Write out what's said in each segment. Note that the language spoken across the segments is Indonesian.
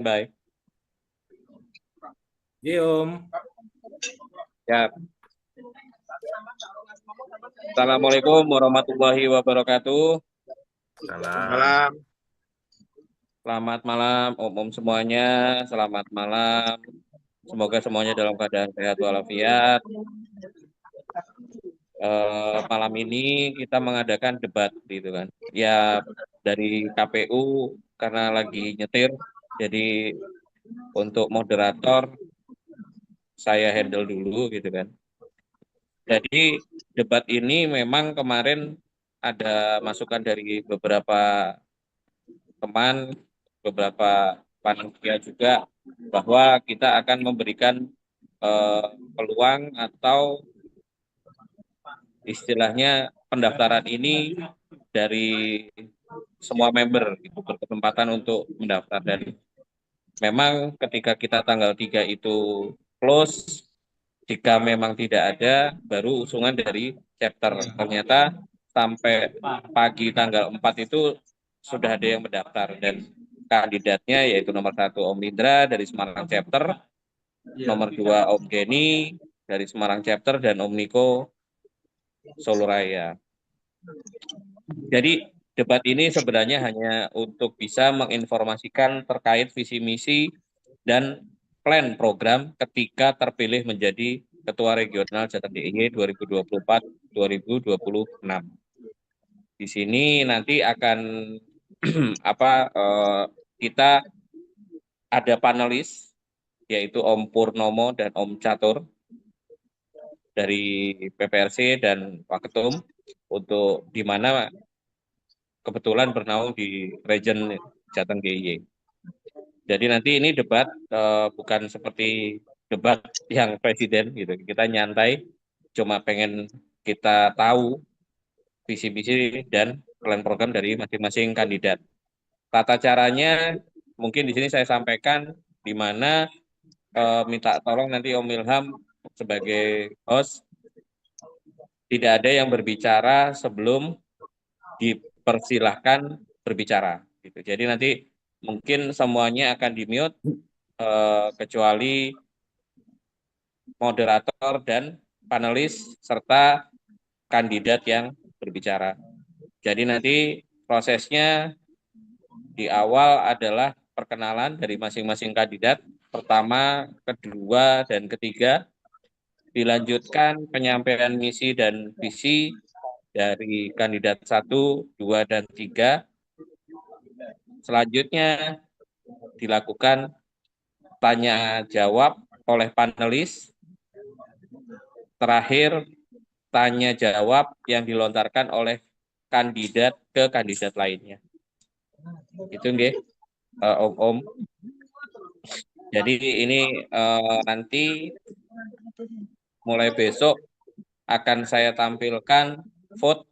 Baik. Iya, Om. Ya. Assalamualaikum warahmatullahi wabarakatuh. Salam. Selamat malam, om semuanya. Selamat malam. Semoga semuanya dalam keadaan sehat walafiat. Malam ini kita mengadakan debat, gitu kan. Ya, dari KPU karena lagi nyetir, jadi untuk moderator saya handle dulu, gitu kan. Jadi debat ini memang kemarin ada masukan dari beberapa teman, beberapa panitia juga bahwa kita akan memberikan peluang atau istilahnya pendaftaran ini dari semua member itu berkesempatan untuk mendaftar, dan memang ketika kita tanggal 3 itu close, jika memang tidak ada baru usungan dari chapter. Ternyata sampai pagi tanggal 4 itu sudah ada yang mendaftar, dan kandidatnya yaitu nomor 1 Om Indra dari Semarang chapter, nomor 2 Om Geni dari Semarang chapter, dan Om Niko Solo Raya. Jadi debat ini sebenarnya hanya untuk bisa menginformasikan terkait visi misi dan plan program ketika terpilih menjadi Ketua Regional Jateng DIY 2024-2026. Di sini nanti akan kita ada panelis yaitu Om Purnomo dan Om Catur dari PPRC dan Waketum, untuk di mana kebetulan bernaung di region Jateng DIY. Jadi nanti ini debat bukan seperti debat yang presiden gitu. Kita nyantai, cuma pengen kita tahu visi misi dan plan program dari masing-masing kandidat. Tata caranya mungkin di sini saya sampaikan, di mana minta tolong nanti Om Ilham sebagai host tidak ada yang berbicara sebelum dipersilahkan berbicara. Gitu. Jadi nanti mungkin semuanya akan di-mute kecuali moderator dan panelis serta kandidat yang berbicara. Jadi nanti prosesnya di awal adalah perkenalan dari masing-masing kandidat, pertama, kedua, dan ketiga. Dilanjutkan penyampaian misi dan visi dari kandidat 1, 2, dan 3. Selanjutnya dilakukan tanya jawab oleh panelis. Terakhir, tanya jawab yang dilontarkan oleh kandidat ke kandidat lainnya. Itu nggih, Om. Jadi ini nanti mulai besok akan saya tampilkan vote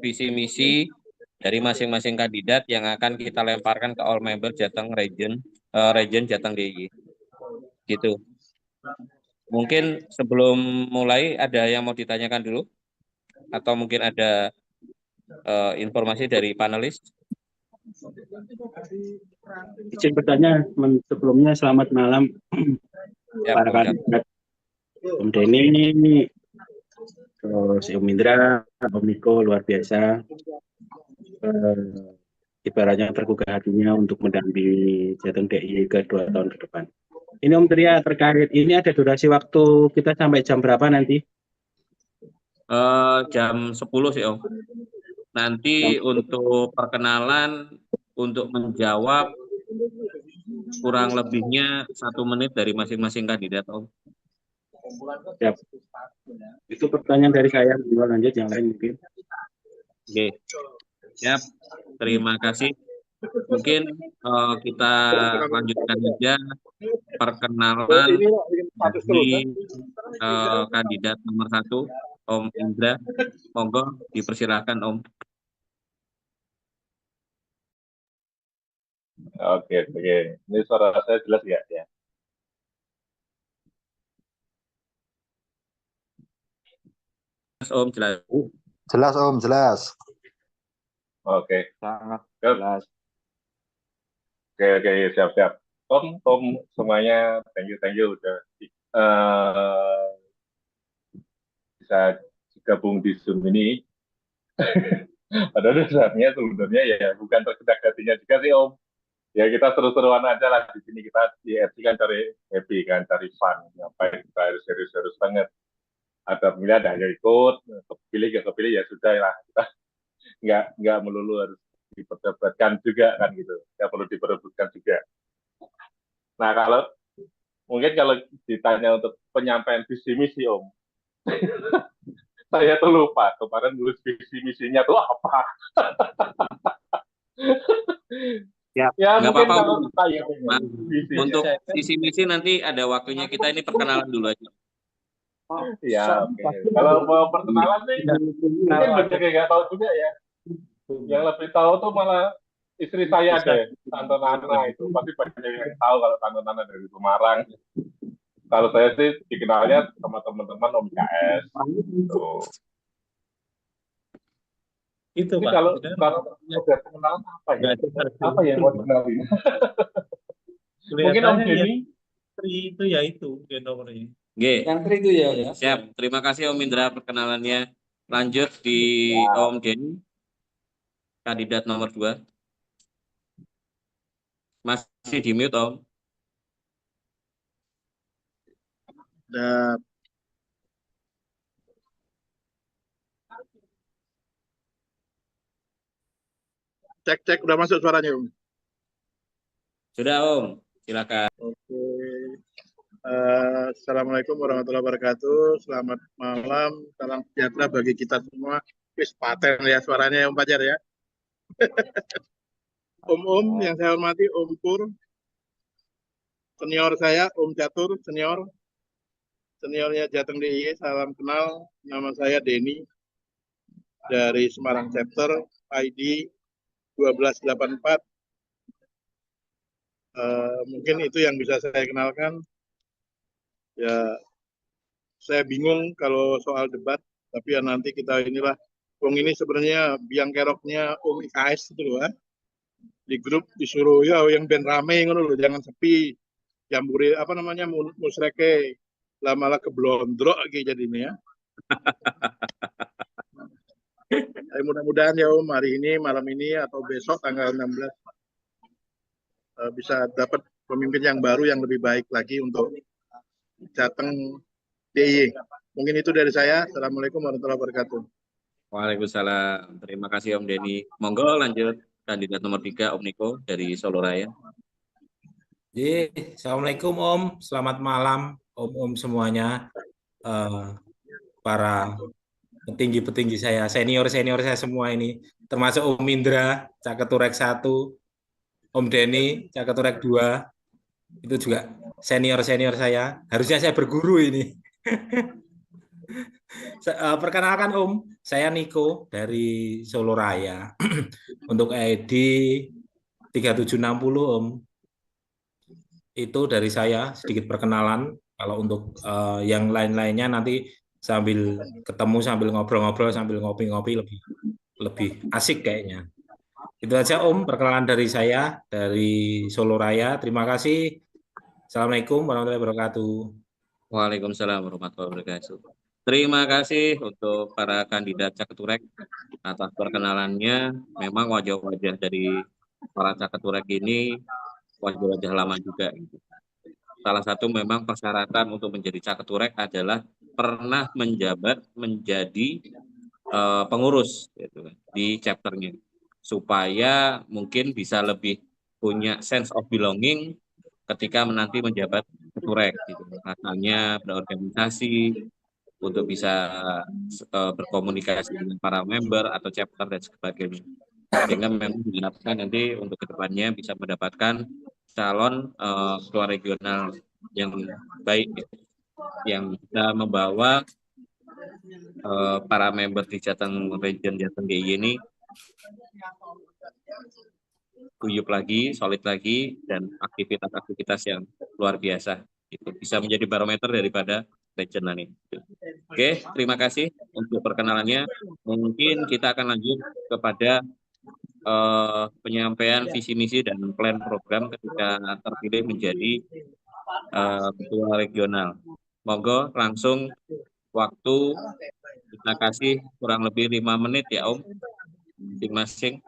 visi misi dari masing-masing kandidat yang akan kita lemparkan ke all member Jateng region Jateng DIY. Gitu. Mungkin sebelum mulai ada yang mau ditanyakan dulu, atau mungkin ada informasi dari panelis. Izin bertanya sebelumnya, selamat malam Ya, para kandidat. Om Denny, terus Om Indra, Om Niko, luar biasa. Ibaratnya tergugah hatinya untuk mendampingi Jateng DIY ke 2 tahun ke depan. Ini Om Tria, terkait ini ada durasi waktu kita sampai jam berapa nanti? Jam 10 sih Om. Nanti untuk perkenalan, untuk menjawab kurang lebihnya 1 menit dari masing-masing kandidat Om. Siap. Itu pertanyaan dari saya, lanjut yang lain mungkin. Oke. Siap. Terima kasih. Mungkin kita lanjutkan saja perkenalan dari kandidat nomor 1, Om Indra. Monggo dipersilakan Om. Oke. Ini suara saya jelas ya? Om, jelas. Jelas Om, jelas. Oke. Sangat jelas. Oke, siap. Tom semuanya thank you udah bisa gabung di Zoom ini. Padahal dasarnya sebenarnya ya bukan tergedak hatinya juga sih Om. Ya kita seru-seruan aja lah di sini, kita di FC kan cari happy kan, cari fun. Ngapain kita harus serius-serius banget. Ada pemilihan ada yang ikut, kepilih gak kepilih ya sudah lah. Kita nggak melulu harus diperdebatkan juga kan gitu. Nggak perlu diperebutkan juga. Nah kalau ditanya untuk penyampaian visi misi Om, saya tuh lupa kemarin nulis visi misinya tuh apa. Ya Nggak mungkin apa-apa, kalau Om. kita ya Untuk visi misi nanti ada waktunya, kita ini perkenalan dulu aja. ya oke. Kalau mau perkenalan sih mungkin banyak yang nggak tahu juga ya. Yang lebih tahu tuh malah istri saya deh, Tante Nana itu pasti banyak yang tahu kalau Tante Nana dari Semarang. Kalau saya sih dikenalnya sama teman-teman Om KS. Gitu. Itu Ini Pak. kalau ada pengenalan apa ya? Apa yang mau dikenalin? Mungkin Om Denny Itu ya itu dia nomornya. Oke, Yang tri itu ya. siap. Terima kasih Om Indra perkenalannya. Lanjut di Om Denny, kandidat nomor 2. Masih di mute Om. Cek, udah masuk suaranya, Om? Sudah Om, silakan. Oke. Assalamualaikum warahmatullahi wabarakatuh. Selamat malam, salam sejahtera bagi kita semua. Wis paten ya suaranya Om Fajar ya. Om yang saya hormati, Om Pur, senior saya, Om Catur, seniornya Jateng DIY, salam kenal. Nama saya Denny dari Semarang Chapter, ID 1284. Mungkin itu yang bisa saya kenalkan. Ya, saya bingung kalau soal debat, tapi ya nanti kita inilah. Wong ini sebenarnya biang keroknya Om IKS itu loh, di grup disuruh ya yang ben rame ngono loh, jangan sepi. Jamburi apa namanya musreke lah malah keblondrok gitu jadinya ya. Mudah-mudahan ya Om hari ini, malam ini atau besok tanggal 16 bisa dapat pemimpin yang baru yang lebih baik lagi untuk Jateng DIY. Mungkin itu dari saya. Assalamualaikum warahmatullahi wabarakatuh. Waalaikumsalam. Terima kasih Om Denny. Monggo lanjut kandidat nomor 3 Om Niko dari Solo Raya. Assalamualaikum Om, selamat malam Om semuanya, para petinggi-petinggi saya, senior saya semua ini, termasuk Om Indra, Caketurek 1, Om Denny, Caketurek 2, itu juga senior saya. Harusnya saya berguru ini. Perkenalkan Om, saya Niko dari Solo Raya. Untuk ID 3760 Om. Itu dari saya sedikit perkenalan. Kalau untuk yang lain-lainnya nanti sambil ketemu, sambil ngobrol-ngobrol, sambil ngopi-ngopi lebih asik kayaknya. Itu aja Om, perkenalan dari saya dari Solo Raya. Terima kasih. Assalamualaikum warahmatullahi wabarakatuh. Waalaikumsalam warahmatullahi wabarakatuh. Terima kasih untuk para kandidat Caketurek atas perkenalannya. Memang wajah-wajah dari para Caketurek ini wajah-wajah lama juga. Salah satu memang persyaratan untuk menjadi Caketurek adalah pernah menjabat menjadi pengurus gitu, di chapternya, supaya mungkin bisa lebih punya sense of belonging ketika nanti menjabat Caketurek gitu. Rasanya berorganisasi untuk bisa berkomunikasi dengan para member atau chapter dan sebagainya. Sehingga memang diharapkan nanti untuk kedepannya bisa mendapatkan calon ketua regional yang baik, yang bisa membawa para member di Jateng Region Jateng DIY ini guyup lagi, solid lagi, dan aktivitas-aktivitas yang luar biasa. Itu bisa menjadi barometer daripada regional ini. Oke, terima kasih untuk perkenalannya. Mungkin kita akan lanjut kepada penyampaian visi misi dan plan program ketika terpilih menjadi ketua regional. Monggo langsung waktu kita kasih kurang lebih 5 menit ya Om, masing-masing.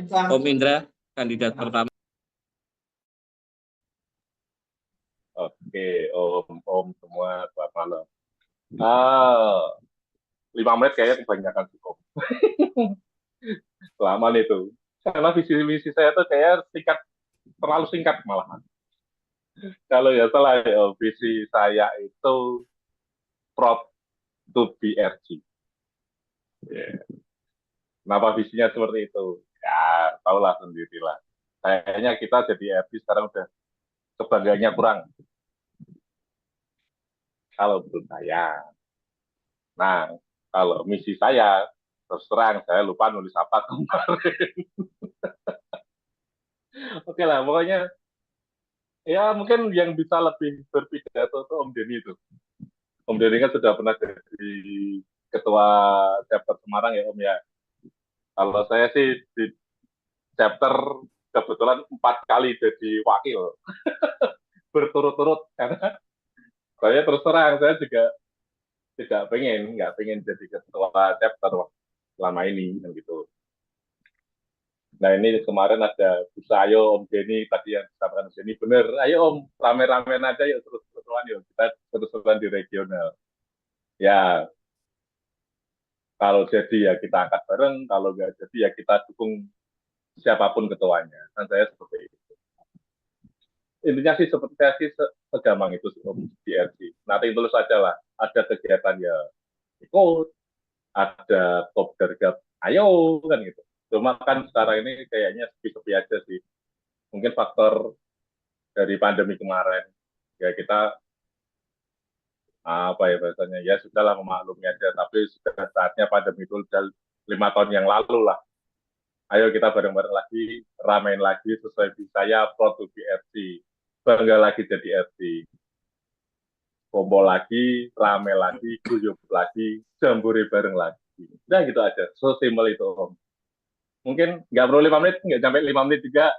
Om Indra, kandidat pertama. Oke, Om semua, selamat malam. 5 menit kayaknya kebanyakan cukup. Lama nih tuh. Karena visi misi saya tuh kayak terlalu singkat malahan. Kalau ya salah, visi saya itu proud to be RG. Yeah. Kenapa visinya seperti itu? Ya, tahulah sendirilah. Kayaknya kita jadi RG sekarang udah kebanggaannya kurang. Kalau menurut saya. Nah, kalau misi saya, terus terang, saya lupa nulis apa kemarin. Oke lah, pokoknya ya mungkin yang bisa lebih berpidato itu Om Denny itu. Om Denny kan sudah pernah jadi ketua chapter Semarang ya Om ya. Kalau saya sih di chapter kebetulan 4 kali jadi wakil berturut-turut karena saya terus terang saya juga nggak pengen jadi ketua chapter selama ini gitu. Nah ini kemarin ada Bu Sayo, Om Denny tadi yang disampaikan Om Denny bener. Ayo Om rame-ramean aja yuk terus-terusan yuk kita terus-terusan di regional. Ya kalau jadi ya kita angkat bareng, kalau nggak jadi ya kita dukung siapapun ketuanya. Kan saya seperti itu. Intinya sih seperti segampang itu Om di RG. Nanti tulis saja lah. Ada kegiatan ya ikut, ada top dargap, ayo kan gitu. Cuma kan sekarang ini kayaknya sepi-sepi aja sih. Mungkin faktor dari pandemi kemarin. Ya kita apa ya bahasanya ya sudahlah memaklumi aja. Tapi sudah saatnya pandemi itu udah 5 tahun yang lalu lah. Ayo kita bareng-bareng lagi, ramein lagi sesuai saya Pro to BRC. Bangga lagi jadi RC. Kumpul lagi, rame lagi, guyup lagi, jambore bareng lagi. Nah gitu aja, so simple itu Om. Mungkin nggak perlu 5 menit, nggak sampai 5 menit juga.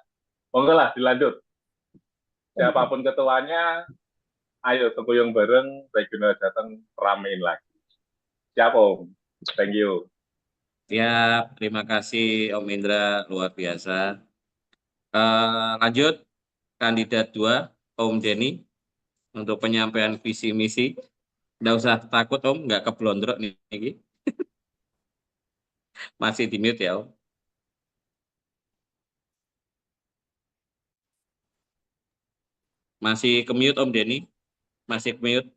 Monggo lah dilanjut. Siapapun ketuanya, ayo sekuyung bareng, regional Jateng ramein lagi. Siap Om, thank you. Ya, terima kasih Om Indra, luar biasa. Lanjut, kandidat 2, Om Denny, untuk penyampaian visi misi. Nggak usah takut Om, nggak keblondrok nih. Masih di mute ya Om. Masih ke mute Om Denny, masih ke mute.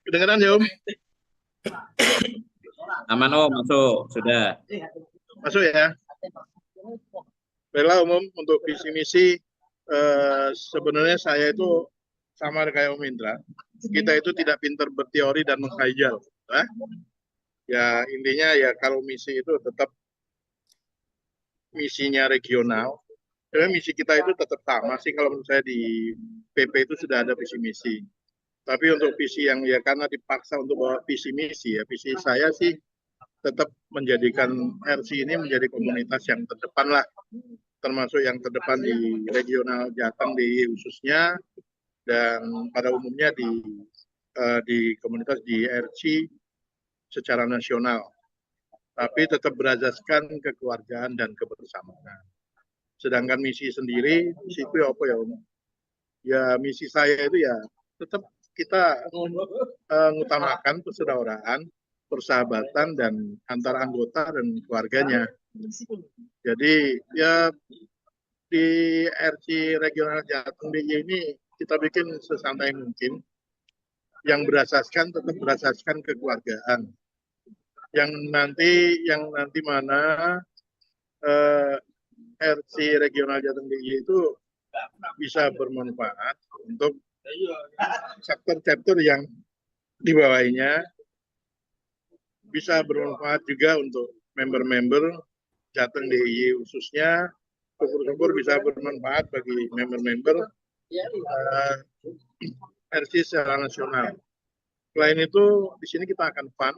Kedengeran ya Om? Aman Om, masuk, sudah. Masuk ya? Baiklah Om, untuk visi misi sebenarnya saya itu sama kayak Om Indra. Kita itu tidak pintar berteori dan menghayal. Ya intinya ya kalau misi itu tetap misinya regional. Karena misi kita itu tetap sama sih kalau menurut saya di PP itu sudah ada visi misi. Tapi untuk visi yang ya karena dipaksa untuk bawa visi misi ya visi saya sih tetap menjadikan RC ini menjadi komunitas yang terdepan lah, termasuk yang terdepan di regional Jateng di khususnya dan pada umumnya di komunitas di RC secara nasional. Tapi tetap berasaskan kekeluargaan dan kebersamaan. Sedangkan misi sendiri, misi itu apa ya Om? Ya misi saya itu ya tetap kita mengutamakan persaudaraan, persahabatan dan antar anggota dan keluarganya. Jadi ya di RC Regional Jateng DIY ini kita bikin sesantai mungkin, yang tetap berasaskan kekeluargaan. Yang nanti mana RC Regional Jateng DIY itu bisa bermanfaat untuk chapter-chapter yang dibawainya, bisa bermanfaat juga untuk member-member Jateng DIY khususnya, syukur-syukur bisa bermanfaat bagi member-member eh, RC secara nasional. Selain itu, di sini kita akan fun,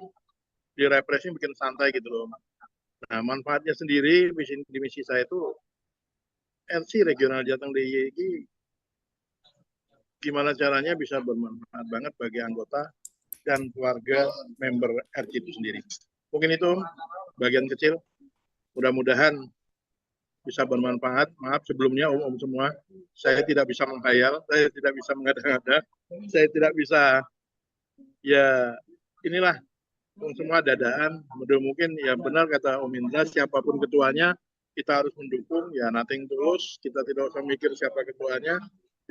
di refreshing bikin santai gitu loh. Nah, manfaatnya sendiri di misi saya itu RC regional Jateng DIY ini gimana caranya bisa bermanfaat banget bagi anggota dan keluarga member RC itu sendiri. Mungkin itu bagian kecil. Mudah-mudahan bisa bermanfaat. Maaf sebelumnya om-om semua, saya tidak bisa menghayal, saya tidak bisa mengada-ngada, saya tidak bisa, ya inilah semua dadaan. Mungkin ya benar kata Om Indra, siapapun ketuanya kita harus mendukung, ya nothing tulus, kita tidak usah mikir siapa ketuanya,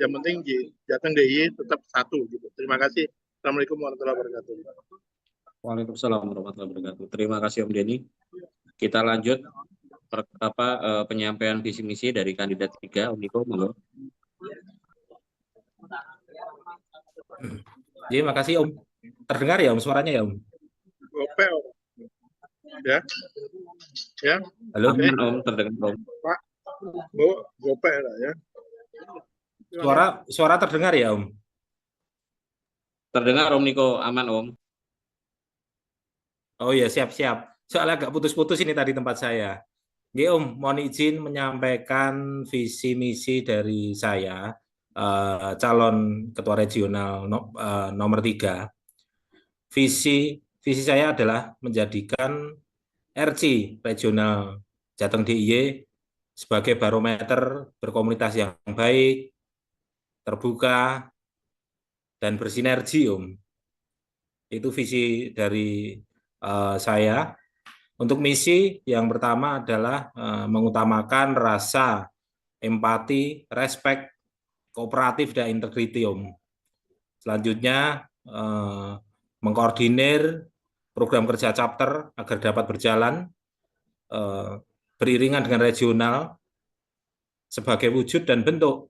yang penting Jateng DIY tetap satu gitu. Terima kasih. Assalamualaikum warahmatullahi wabarakatuh. Waalaikumsalam warahmatullahi wabarakatuh. Terima kasih Om Denny. Kita lanjut penyampaian visi misi dari kandidat 3, Om Niko, monggo. Jadi makasih Om. Terdengar ya Om suaranya ya Om? Gope, Om. Ya. Ya. Halo. Aman, Om, terdengar Om. Pak, gope lah ya. Suara terdengar ya Om? Terdengar Om Niko, aman Om. Oh ya, siap-siap. Soalnya agak putus-putus ini tadi tempat saya. Oke Om, mohon izin menyampaikan visi misi dari saya, calon ketua regional nomor 3. Visi saya adalah menjadikan RC regional Jateng DIY sebagai barometer berkomunitas yang baik, terbuka, dan bersinergi Om. Itu visi dari saya. Untuk misi yang pertama adalah mengutamakan rasa empati, respect, kooperatif, dan integriti Om. Selanjutnya mengkoordinir program kerja chapter agar dapat berjalan beriringan dengan regional sebagai wujud dan bentuk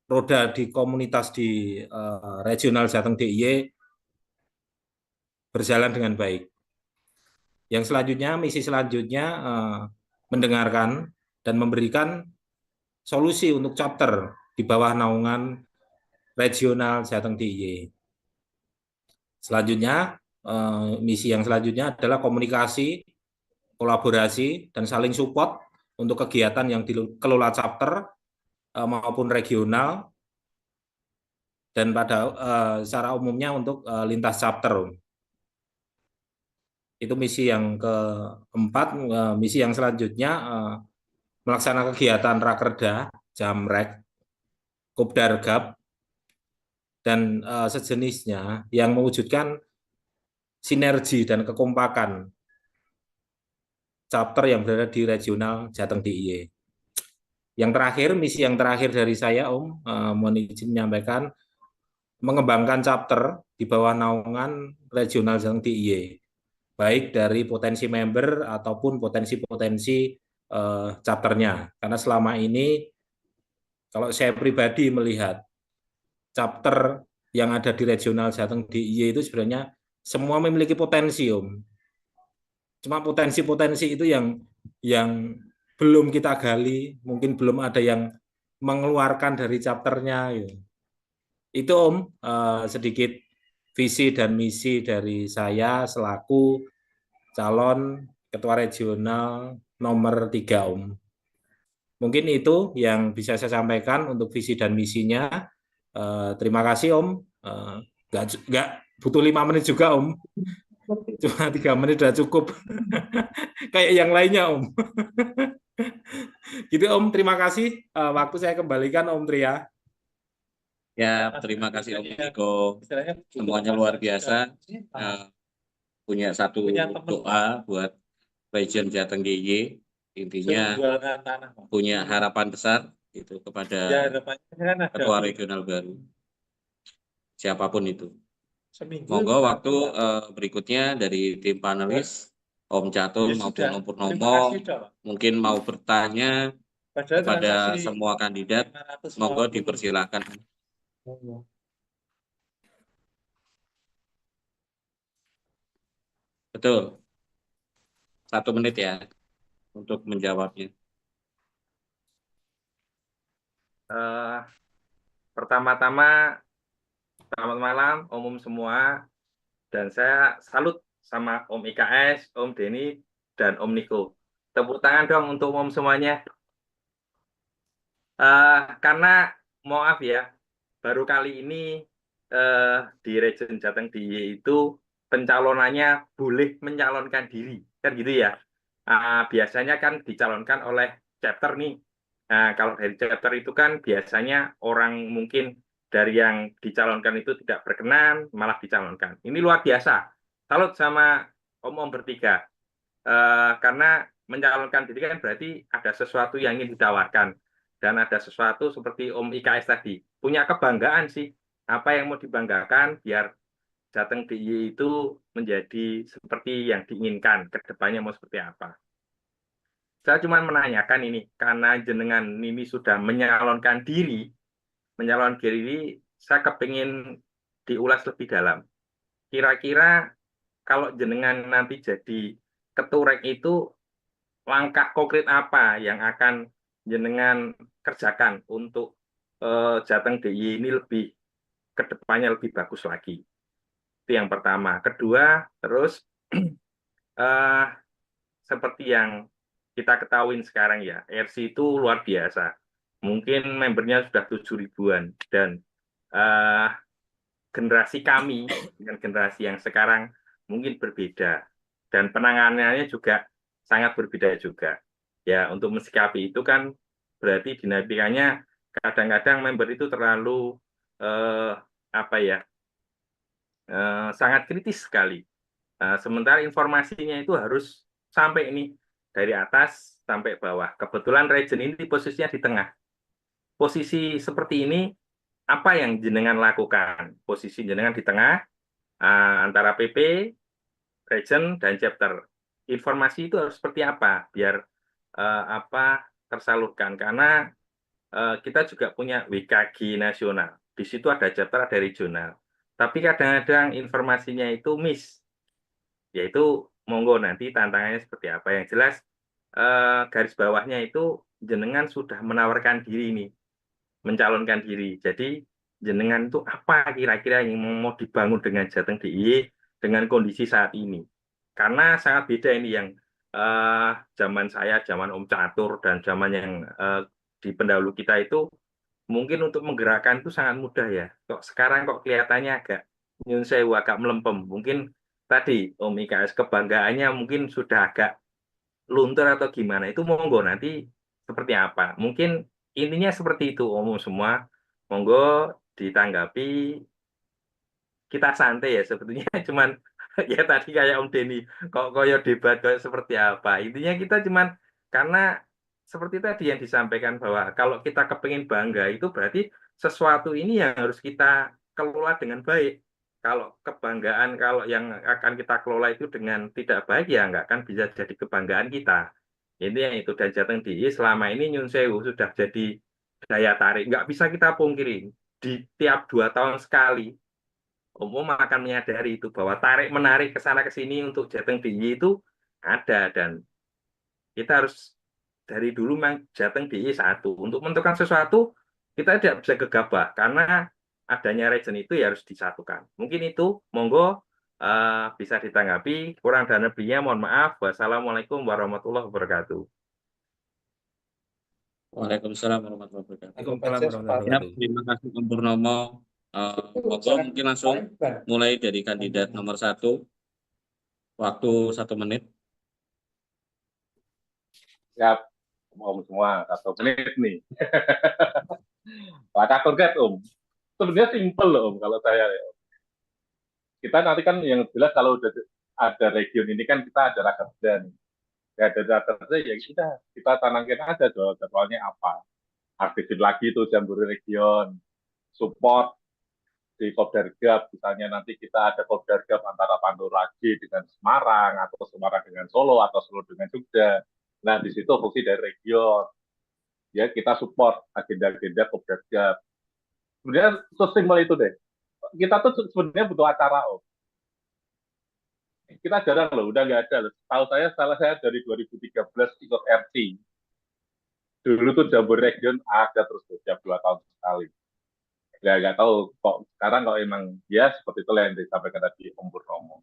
roda di komunitas di regional Jateng DIY berjalan dengan baik. Yang selanjutnya, misi selanjutnya mendengarkan dan memberikan solusi untuk chapter di bawah naungan regional Jateng DIY. Selanjutnya, misi yang selanjutnya adalah komunikasi, kolaborasi, dan saling support untuk kegiatan yang dikelola chapter maupun regional, dan pada secara umumnya untuk lintas chapter. Itu misi yang keempat. Misi yang selanjutnya melaksanakan kegiatan Rakerda, Jamrek, Kopdargab, dan sejenisnya yang mewujudkan sinergi dan kekompakan chapter yang berada di regional Jateng DIY. Yang terakhir, misi yang terakhir dari saya Om, mohon izin menyampaikan, mengembangkan chapter di bawah naungan regional Jateng DIY, baik dari potensi member ataupun potensi-potensi chapternya. Karena selama ini, kalau saya pribadi melihat chapter yang ada di regional Jateng DIY itu sebenarnya semua memiliki potensi Om. Cuma potensi-potensi itu yang belum kita gali, mungkin belum ada yang mengeluarkan dari chapternya. Gitu. Itu Om, sedikit visi dan misi dari saya selaku calon ketua regional nomor 3 Om. Mungkin itu yang bisa saya sampaikan untuk visi dan misinya. Terima kasih Om. Nggak butuh 5 menit juga Om. Cuma 3 menit sudah cukup. Kayak yang lainnya Om. Gitu Om, terima kasih. Waktu saya kembalikan Om Tria. Ya, terima kasih Om Niko. Semuanya luar biasa. Punya satu doa buat region Jateng DIY. Intinya punya harapan besar itu kepada ketua regional baru. Siapapun itu. Monggo waktu berikutnya dari tim panelis Om Catul maupun Om Purnomo mungkin mau bertanya kepada semua kandidat, monggo dipersilakan. Betul. 1 menit ya untuk menjawabnya. Pertama-tama, selamat malam Om semua. Dan saya salut sama Om IKS, Om Denny, dan Om Niko. Tepuk tangan dong untuk Om semuanya. Karena maaf ya, baru kali ini di Region Jateng DIY itu pencalonannya boleh mencalonkan diri, kan gitu ya. Biasanya kan dicalonkan oleh chapter nih. Nah, kalau dari chapter itu kan biasanya orang mungkin dari yang dicalonkan itu tidak berkenan, malah dicalonkan. Ini luar biasa. Salut sama Om bertiga. Karena mencalonkan diri kan berarti ada sesuatu yang ingin ditawarkan. Dan ada sesuatu seperti Om IKS tadi. Punya kebanggaan sih. Apa yang mau dibanggakan biar Jateng DIY itu menjadi seperti yang diinginkan. Kedepannya mau seperti apa. Saya cuma menanyakan ini, karena jenengan ini sudah menyalonkan diri, saya kepingin diulas lebih dalam. Kira-kira kalau jenengan nanti jadi keturek itu, langkah konkret apa yang akan jenengan kerjakan untuk Jateng DIY ini lebih kedepannya lebih bagus lagi. Itu yang pertama. Kedua, terus seperti yang kita ketahui sekarang ya, RC itu luar biasa. Mungkin membernya sudah 7 ribuan dan generasi kami dengan generasi yang sekarang mungkin berbeda dan penanganannya juga sangat berbeda juga. Ya, untuk mensikapi itu kan berarti dinamikanya kadang-kadang member itu terlalu sangat kritis sekali. Sementara informasinya itu harus sampai ini dari atas sampai bawah. Kebetulan region ini posisinya di tengah. Posisi seperti ini, apa yang jenengan lakukan? Posisi jenengan di tengah, antara PP, region, dan chapter. Informasi itu harus seperti apa? Biar tersalurkan. Karena kita juga punya WKG nasional. Di situ ada chapter, ada regional. Tapi kadang-kadang informasinya itu miss. Yaitu monggo nanti tantangannya seperti apa. Yang jelas garis bawahnya itu jenengan sudah menawarkan diri ini, mencalonkan diri. Jadi jenengan itu apa kira-kira yang mau dibangun dengan Jateng DIY dengan kondisi saat ini. Karena sangat beda ini yang zaman saya, zaman Om Catur, dan zaman yang di pendahulu kita itu mungkin untuk menggerakkan itu sangat mudah ya. Kok sekarang kok kelihatannya agak nyun sewu, agak melempem. Mungkin tadi Om IKS kebanggaannya mungkin sudah agak luntur atau gimana. Itu monggo nanti seperti apa. Mungkin intinya seperti itu Om semua. Monggo ditanggapi. Kita santai ya sebetulnya. Cuman ya tadi kayak Om Denny kok koyo debat kayak seperti apa. Intinya kita cuman karena seperti tadi yang disampaikan bahwa kalau kita kepingin bangga itu berarti sesuatu ini yang harus kita kelola dengan baik. Kalau kebanggaan, kalau yang akan kita kelola itu dengan tidak baik ya nggak akan bisa jadi kebanggaan kita. Ini yang itu. Dan Jateng DIY selama ini nyun sewu sudah jadi daya tarik. Nggak bisa kita pungkiri. Di tiap 2 tahun sekali umum akan menyadari itu bahwa tarik menarik ke sana ke sini untuk Jateng DIY itu ada, dan kita harus dari dulu memang Jateng DIY satu. Untuk menentukan sesuatu kita tidak bisa gegabah karena adanya region itu ya harus disatukan. Mungkin itu monggo bisa ditanggapi. Kurang dan lebihnya mohon maaf. Wassalamualaikum warahmatullahi wabarakatuh. Waalaikumsalam warahmatullahi wabarakatuh. Waalaikumsalam warahmatullahi Ya, wabarakatuh. terima kasih Om Purnomo. Monggo mungkin langsung mulai dari kandidat nomor 1. Waktu 1 menit. Siap, Om semua 1 menit nih. Langkah konkret Om. Sebenarnya simpel loh Om kalau saya. Kita nanti kan yang jelas kalau udah ada region ini kan kita ada rakerda nih. Ya ada rakerda ya kita tanamkan aja jadwalnya apa. Aktifin lagi tuh jambore region, support di Kopdargab, misalnya nanti kita ada Kopdargab antara Pandoragi dengan Semarang, atau Semarang dengan Solo, atau Solo dengan Jogja. Nah, di situ fungsi dari region. Ya, kita support agenda-agenda Kopdargab. Sebenarnya sesimpel itu deh. Kita tuh sebenarnya butuh acara, Om. Kita jarang loh, udah nggak ada. Tahu saya dari 2013 ikut RC. Dulu tuh Jambore Region ada terus tiap 2 tahun sekali. Ya nggak tahu kok sekarang kalau emang ya seperti itu yang disampaikan tadi Om Purnomo.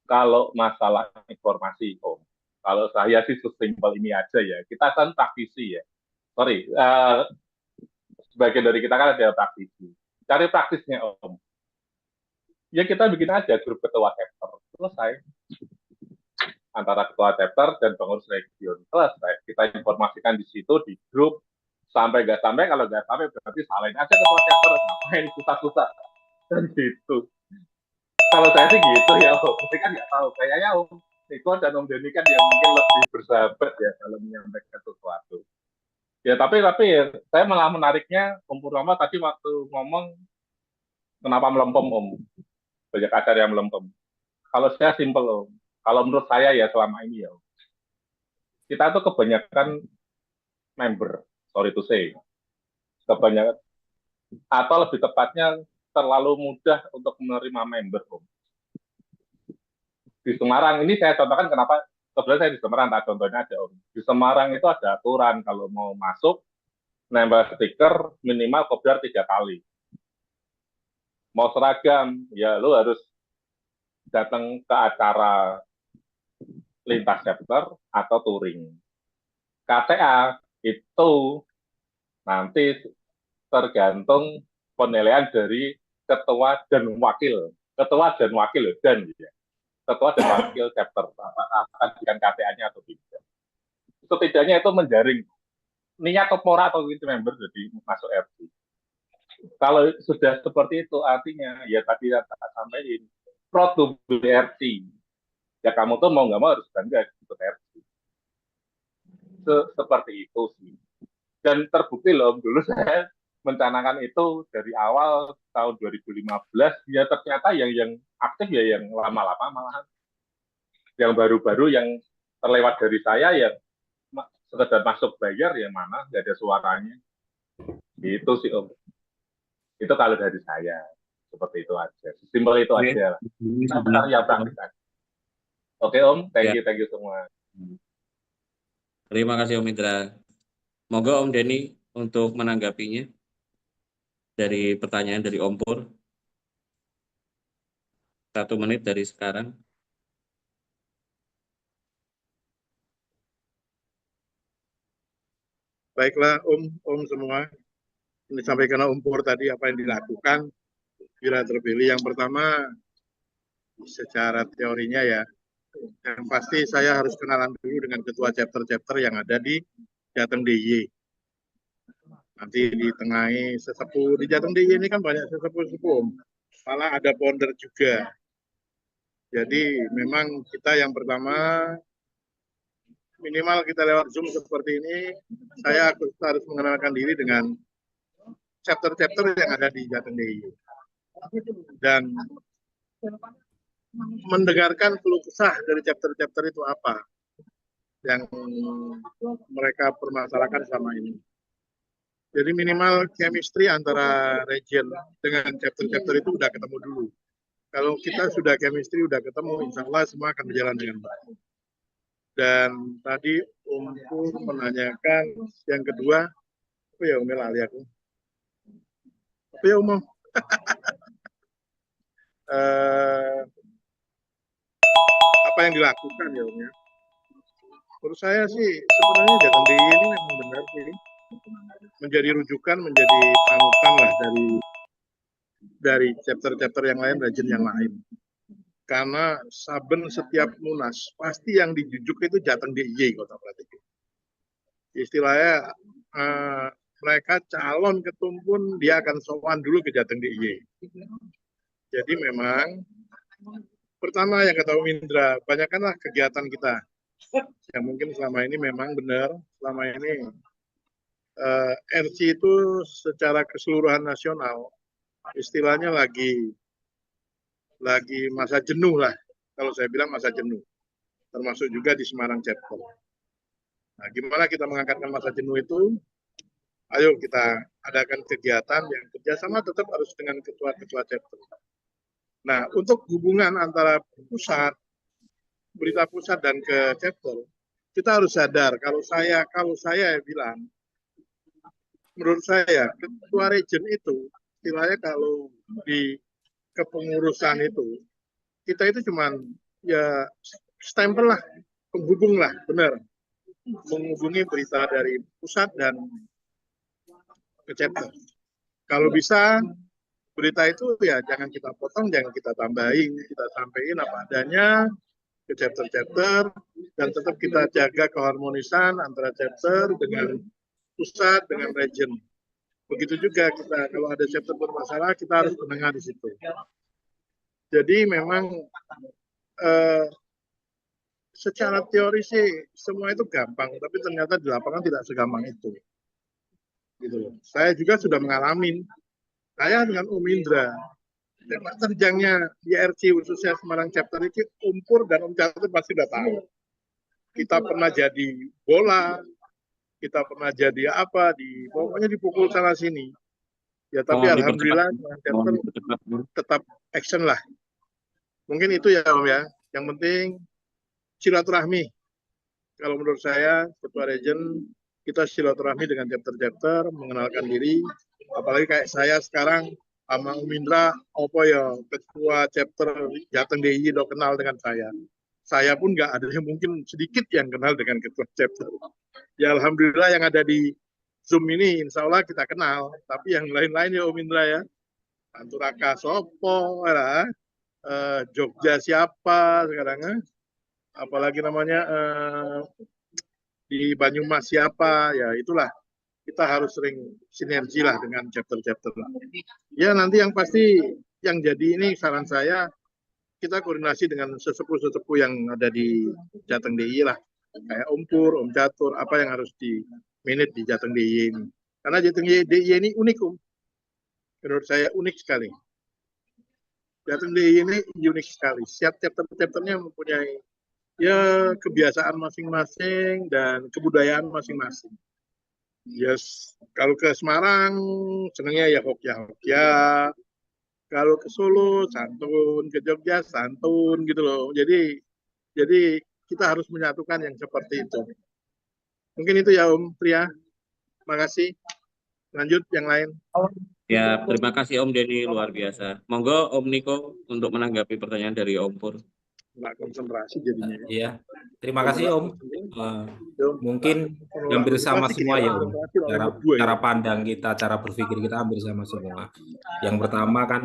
Kalau masalah informasi Om, kalau saya sih sesimpel ini aja ya. Kita kan praktisi ya. Sorry, sebagian dari kita kan ada praktisi. Cari praktisnya Om. Ya kita bikin aja grup ketua chapter. Selesai. Antara ketua chapter dan pengurus region. Selesai. Kita informasikan di situ di grup. Sampai nggak sampai, kalau nggak sampai berarti salahin aja ketua chapter. Ngapain susah-susah. Dan gitu. Kalau saya sih gitu ya Om. Tapi kan nggak tahu. Kayaknya Om Niko dan Om Denny kan yang mungkin lebih bersahabat ya kalau menyampaikan sesuatu. Ya tapi saya malah menariknya Om Purnomo tadi waktu ngomong kenapa melempem Om. Banyak acara yang melempem. Kalau saya simpel Om. Kalau menurut saya ya selama ini ya Om. Kita tuh kebanyakan member, sorry to say. Kebanyakan, atau lebih tepatnya terlalu mudah untuk menerima member Om. Di Semarang ini saya contohkan kenapa sebenarnya saya di Semarang, tak contohnya aja Om. Di Semarang itu ada aturan kalau mau masuk nempel stiker minimal kopdar 3 kali. Mau seragam, ya lu harus datang ke acara lintas chapter atau touring. KTA itu nanti tergantung penilaian dari ketua dan wakil. Ketua dan wakil, dan ya. Ketua dan wakil chapter akan dengan KTA-nya atau tidak. Setidaknya itu menjaring niat Topora atau itu member jadi masuk RC. Kalau sudah seperti itu artinya ya tadi tak sampaikan produk RC. Ya kamu tuh mau nggak mau harus bangga ikut RC. Seperti itu sih. Dan terbukti loh dulu saya mencanangkan itu dari awal tahun 2015 ya ternyata yang aktif ya yang lama-lama malahan. Yang baru-baru yang terlewat dari saya ya sekedar masuk bayar ya mana nggak ada suaranya. Itu sih Om. Itu kalau dari saya seperti itu aja. Simpel itu aja lah. Kita ya praktis. Oke Om, thank you semua. Terima kasih Om Indra. Moga Om Denny untuk menanggapinya dari pertanyaan dari Om Pur. 1 menit dari sekarang. Baiklah Om semua. Ini disampaikan Om Pur tadi apa yang dilakukan bila terpilih. Yang pertama secara teorinya ya, yang pasti saya harus kenalan dulu dengan ketua chapter-chapter yang ada di Jateng DIY. Nanti ditengahi sesepuh. Di Jateng DIY ini kan banyak sesepuh-sesepuh. Malah ada founder juga. Jadi memang kita yang pertama, minimal kita lewat Zoom seperti ini, saya harus mengenalkan diri dengan chapter-chapter yang ada di Jateng DIY. Dan mendengarkan keluh kesah dari chapter-chapter itu apa yang mereka permasalahkan selama ini. Jadi minimal chemistry antara region dengan chapter-chapter itu udah ketemu dulu. Kalau kita sudah chemistry, udah ketemu, insya Allah semua akan berjalan dengan baik. Dan tadi Om Pur menanyakan yang kedua, apa ya Om Ali aku? Apa ya Om? Apa yang dilakukan ya Om ya? Menurut saya sih sebenarnya Jateng DIY ini memang benar sih menjadi rujukan, menjadi panutan lah dari chapter-chapter yang lain, region yang lain. Karena saben setiap munas pasti yang dijujuk itu Jateng DIY Kota Pratik. Istilahnya mereka calon ketum pun dia akan sowan dulu ke Jateng DIY. Jadi memang pertama yang kata Om Indra, banyakkanlah kegiatan kita. Yang mungkin selama ini memang benar, selama ini RC itu secara keseluruhan nasional istilahnya lagi masa jenuh lah. Kalau saya bilang masa jenuh. Termasuk juga di Semarang chapter. Nah, gimana kita mengangkatkan masa jenuh itu? Ayo kita adakan kegiatan yang kerjasama tetap harus dengan ketua-ketua chapter. Nah, untuk hubungan antara pusat, berita pusat dan ke chapter, kita harus sadar kalau saya bilang menurut saya ketua region itu istilahnya kalau di kepengurusan itu kita itu cuman ya stempel lah, penghubung lah, benar, menghubungi berita dari pusat dan ke chapter. Kalau bisa berita itu ya jangan kita potong, jangan kita tambahin, kita sampaikan apa adanya ke chapter-chapter, dan tetap kita jaga keharmonisan antara chapter dengan pusat dengan region. Begitu juga kita kalau ada chapter bermasalah kita harus menengah di situ. Jadi memang secara teori sih semua itu gampang, tapi ternyata di lapangan tidak segampang itu. Gitu. Saya juga sudah mengalami. Saya dengan Om Indra, sepak terjangnya di RC khususnya Semarang chapter ini Umpur dan Om Catur pasti sudah tahu. Kita pernah jadi bola, kita pernah jadi apa, pokoknya dipukul sana sini. Ya tapi Mohon dipercepat. alhamdulillah chapter tetap action lah. Mungkin itu ya Om ya. Yang penting silaturahmi. Kalau menurut saya ketua region kita silaturahmi dengan chapter-chapter, mengenalkan diri. Apalagi kayak saya sekarang sama Om Indra, apa ya ketua chapter Jateng DIY udah kenal dengan saya. Saya pun nggak ada yang mungkin sedikit yang kenal dengan ketua chapter. Ya alhamdulillah yang ada di Zoom ini insya Allah kita kenal. Tapi yang lain-lain ya Om Indra ya. Anturaka Sopo, ya. Jogja siapa sekarang, apalagi namanya di Banyumas siapa, ya itulah kita harus sering sinergi lah dengan chapter-chapter. Ya nanti yang pasti yang jadi ini saran saya kita koordinasi dengan sesepuh-sesepuh yang ada di Jateng DIY lah, kayak Om Pur, Om Catur, apa yang harus di manage di Jateng DIY ini. Karena Jateng DIY ini unik menurut saya unik sekali. Jateng DIY ini unik sekali. Setiap chapter-chapternya mempunyai ya kebiasaan masing-masing dan kebudayaan masing-masing. Yes, kalau ke Semarang senangnya ya Hokya. Kalau ke Solo santun, ke Jogja santun gitu loh. Jadi kita harus menyatukan yang seperti itu. Mungkin itu ya Om Pria. Makasih. Lanjut yang lain. Ya, terima kasih Om Denny, luar biasa. Monggo Om Niko untuk menanggapi pertanyaan dari Om Pur. Nggak konsentrasi jadinya. Iya, terima kasih Om. Mungkin hampir sama semua ya Om. Cara pandang kita, cara berpikir kita hampir sama semua. Yang pertama kan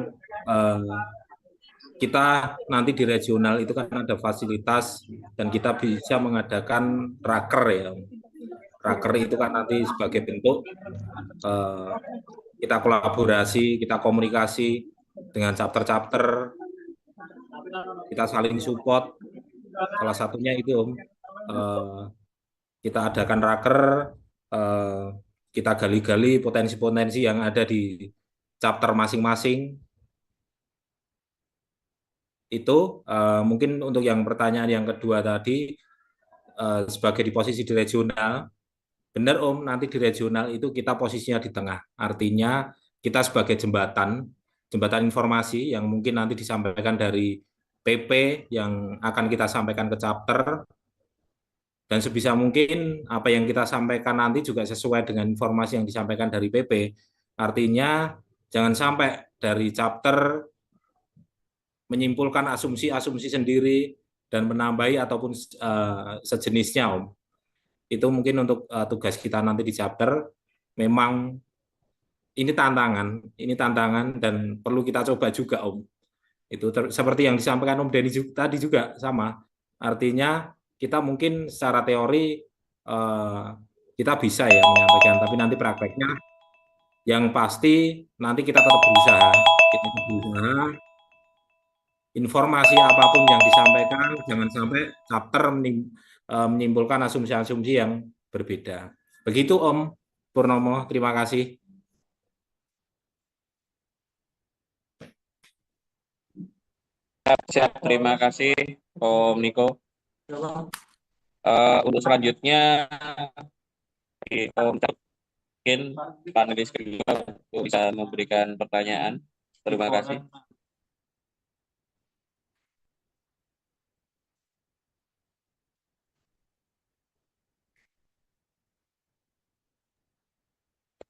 kita nanti di regional itu kan ada fasilitas dan kita bisa mengadakan raker ya. Raker itu kan nanti sebagai bentuk kita kolaborasi, kita komunikasi dengan chapter-chapter, kita saling support. Salah satunya itu Om, kita adakan raker, kita gali-gali potensi-potensi yang ada di chapter masing-masing. Itu mungkin untuk yang pertanyaan yang kedua tadi, sebagai di posisi di regional, benar Om, nanti di regional itu kita posisinya di tengah. Artinya kita sebagai jembatan informasi yang mungkin nanti disampaikan dari PP yang akan kita sampaikan ke chapter, dan sebisa mungkin apa yang kita sampaikan nanti juga sesuai dengan informasi yang disampaikan dari PP. Artinya jangan sampai dari chapter menyimpulkan asumsi-asumsi sendiri dan menambahi ataupun sejenisnya Om. Itu mungkin untuk tugas kita nanti di chapter. Memang ini tantangan dan perlu kita coba juga Om. Itu seperti yang disampaikan Om Denny tadi juga sama. Artinya kita mungkin secara teori kita bisa ya menyampaikan, tapi nanti prakteknya yang pasti nanti kita tetap berusaha. Informasi apapun yang disampaikan jangan sampai chapter menyimpulkan asumsi-asumsi yang berbeda. Begitu Om Purnomo, terima kasih. Siap, terima kasih Om Niko. Untuk selanjutnya Om mungkin panelis kedua bisa memberikan pertanyaan. Terima kasih.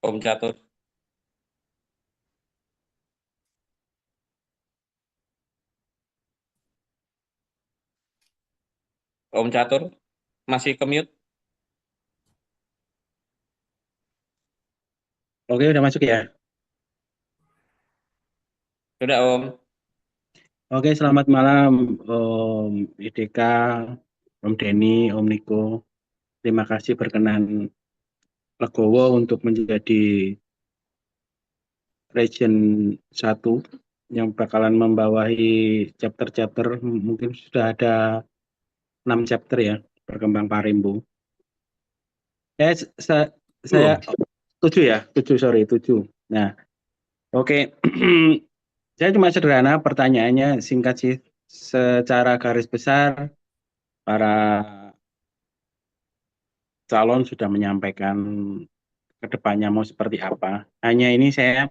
Om Catur. Om Catur masih ke mute? Oke, udah masuk ya. Sudah Om. Oke, selamat malam Om IDK, Om Denny, Om Niko. Terima kasih berkenan legowo untuk menjadi Region 1 yang bakalan membawahi chapter-chapter, mungkin sudah ada 6 chapter ya, Berkembang Parimbu. Saya 7 ya, 7 sorry 7. Nah, oke. Saya cuma sederhana, pertanyaannya singkat sih. Secara garis besar, para calon sudah menyampaikan ke depannya mau seperti apa. Hanya ini saya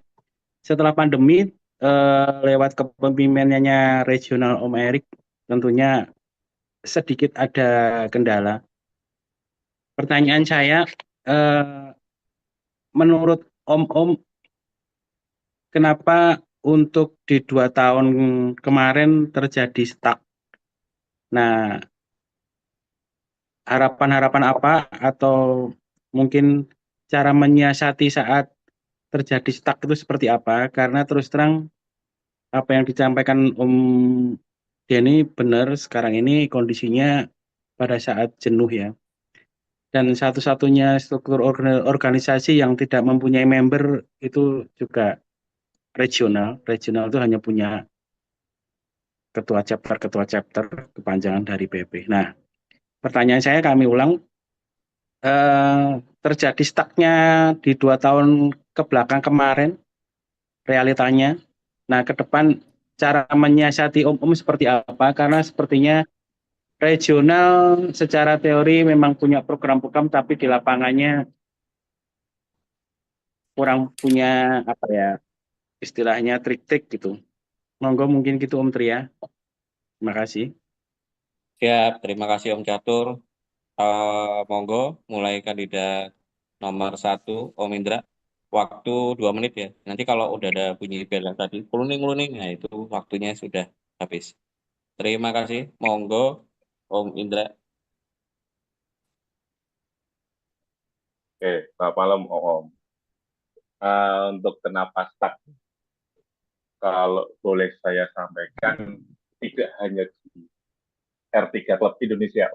setelah pandemi lewat kepemimpinannya regional Om Erik, tentunya sedikit ada kendala. Pertanyaan saya, menurut Om, kenapa untuk di 2 tahun kemarin terjadi stuck? Nah, harapan-harapan apa atau mungkin cara menyiasati saat terjadi stuck itu seperti apa? Karena terus terang apa yang disampaikan Om Denny benar, sekarang ini kondisinya pada saat jenuh ya. Dan satu-satunya struktur organisasi yang tidak mempunyai member itu juga regional. Regional itu hanya punya ketua chapter kepanjangan dari PP. Nah, pertanyaan saya kami ulang, terjadi stucknya di 2 tahun ke belakang kemarin realitanya. Nah, ke depan cara menyiasati Om seperti apa? Karena sepertinya regional secara teori memang punya program-program, tapi di lapangannya kurang punya apa ya, istilahnya trik-trik gitu. Monggo mungkin gitu Om Tria. Terima kasih. Siap, terima kasih Om Catur. Monggo mulai kandidat nomor 1 Om Indra. Waktu 2 menit ya. Nanti kalau udah ada bunyi bel yang tadi, kluning-kluning, nah itu waktunya sudah habis. Terima kasih. Monggo Om Indra. Oke, selamat malam Om. Untuk kenapa stuck, kalau boleh saya sampaikan, tidak hanya di R3 Club Indonesia,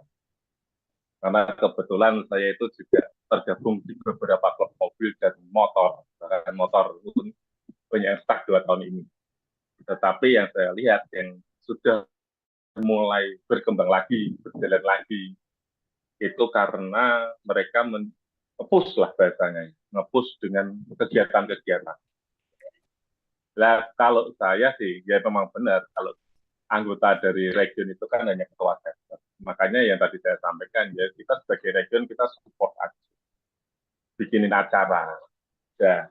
karena kebetulan saya itu juga tergabung di beberapa klub mobil dan motor, bahkan motor pun banyak yang stuck 2 tahun ini. Tetapi yang saya lihat yang sudah mulai berkembang lagi, berjalan lagi, itu karena mereka nge-push lah bahasanya, nge-push dengan kegiatan-kegiatan. Nah, kalau saya sih, ya memang benar, kalau anggota dari region itu kan hanya ketua chapter. Makanya yang tadi saya sampaikan, ya kita sebagai region, kita support aja. Bikinin acara, ya,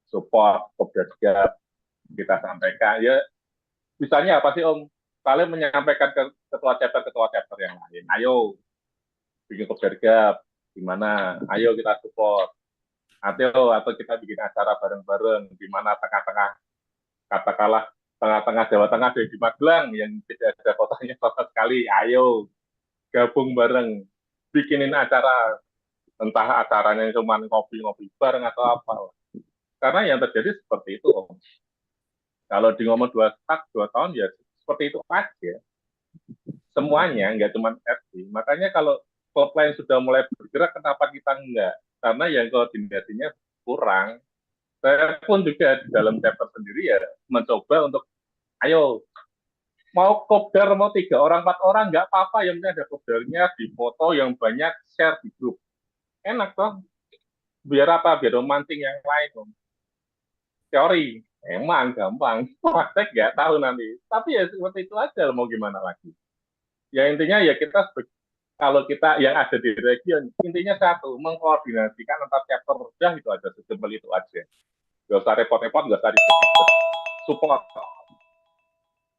support, kopdasgap, kita sampaikan. Ya, misalnya apa sih Om? Kalian menyampaikan ke ketua chapter yang lain. Ayo, bikin kopdasgap, gimana? Ayo kita support. Atau kita bikin acara bareng-bareng, di mana tengah-tengah, katakanlah tengah-tengah Jawa Tengah ada di Magelang yang tidak ada kotanya sama sekali. Ayo gabung bareng, bikinin acara, entah acaranya cuma ngopi-ngopi bareng atau apa. Karena yang terjadi seperti itu Om. Kalau di ngomong 2 tahun ya seperti itu aja. Semuanya nggak cuma FC. Makanya kalau klub lain sudah mulai bergerak, kenapa kita enggak? Karena yang koordinasinya kurang. Saya pun juga di dalam chapter sendiri ya mencoba untuk ayo mau kopdar mau 3 orang 4 orang nggak apa-apa, yang penting ada kopdarnya di foto yang banyak, share di grup, enak toh, biar apa, biar memancing yang lain. Teori emang gampang, praktek nggak tahu nanti, tapi ya seperti itu aja, mau gimana lagi. Ya intinya ya kita, kalau kita yang ada di region, intinya satu, mengkoordinasikan antar chapter, udah itu aja, sesimpel itu aja. Gak usah repot-repot, gak usah ribet-ribet, support.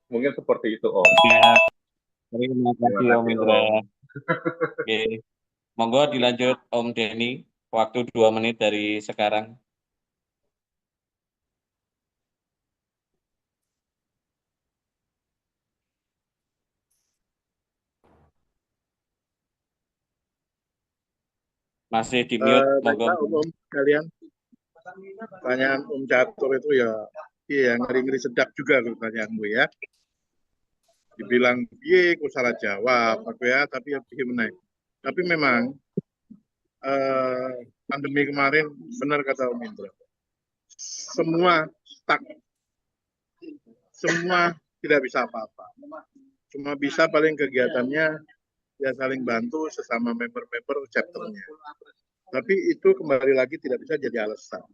Mungkin seperti itu Om. Ya, terima kasih Om Indra. Om. Oke. Monggo dilanjut Om Denny. Waktu 2 menit dari sekarang. Masih di mute, monggo. Baiklah Om sekalian, pertanyaan Om Catur itu ya, iya ngeri-ngeri sedap juga pertanyaanmu ya. Dibilang piye aku salah jawab aku ya, tapi ya piye meneh. Tapi memang pandemi kemarin benar kata Om Indra. Semua stuck. Semua tidak bisa apa-apa. Cuma bisa paling kegiatannya ya saling bantu sesama member-member chapternya. Tapi itu kembali lagi tidak bisa jadi alasan.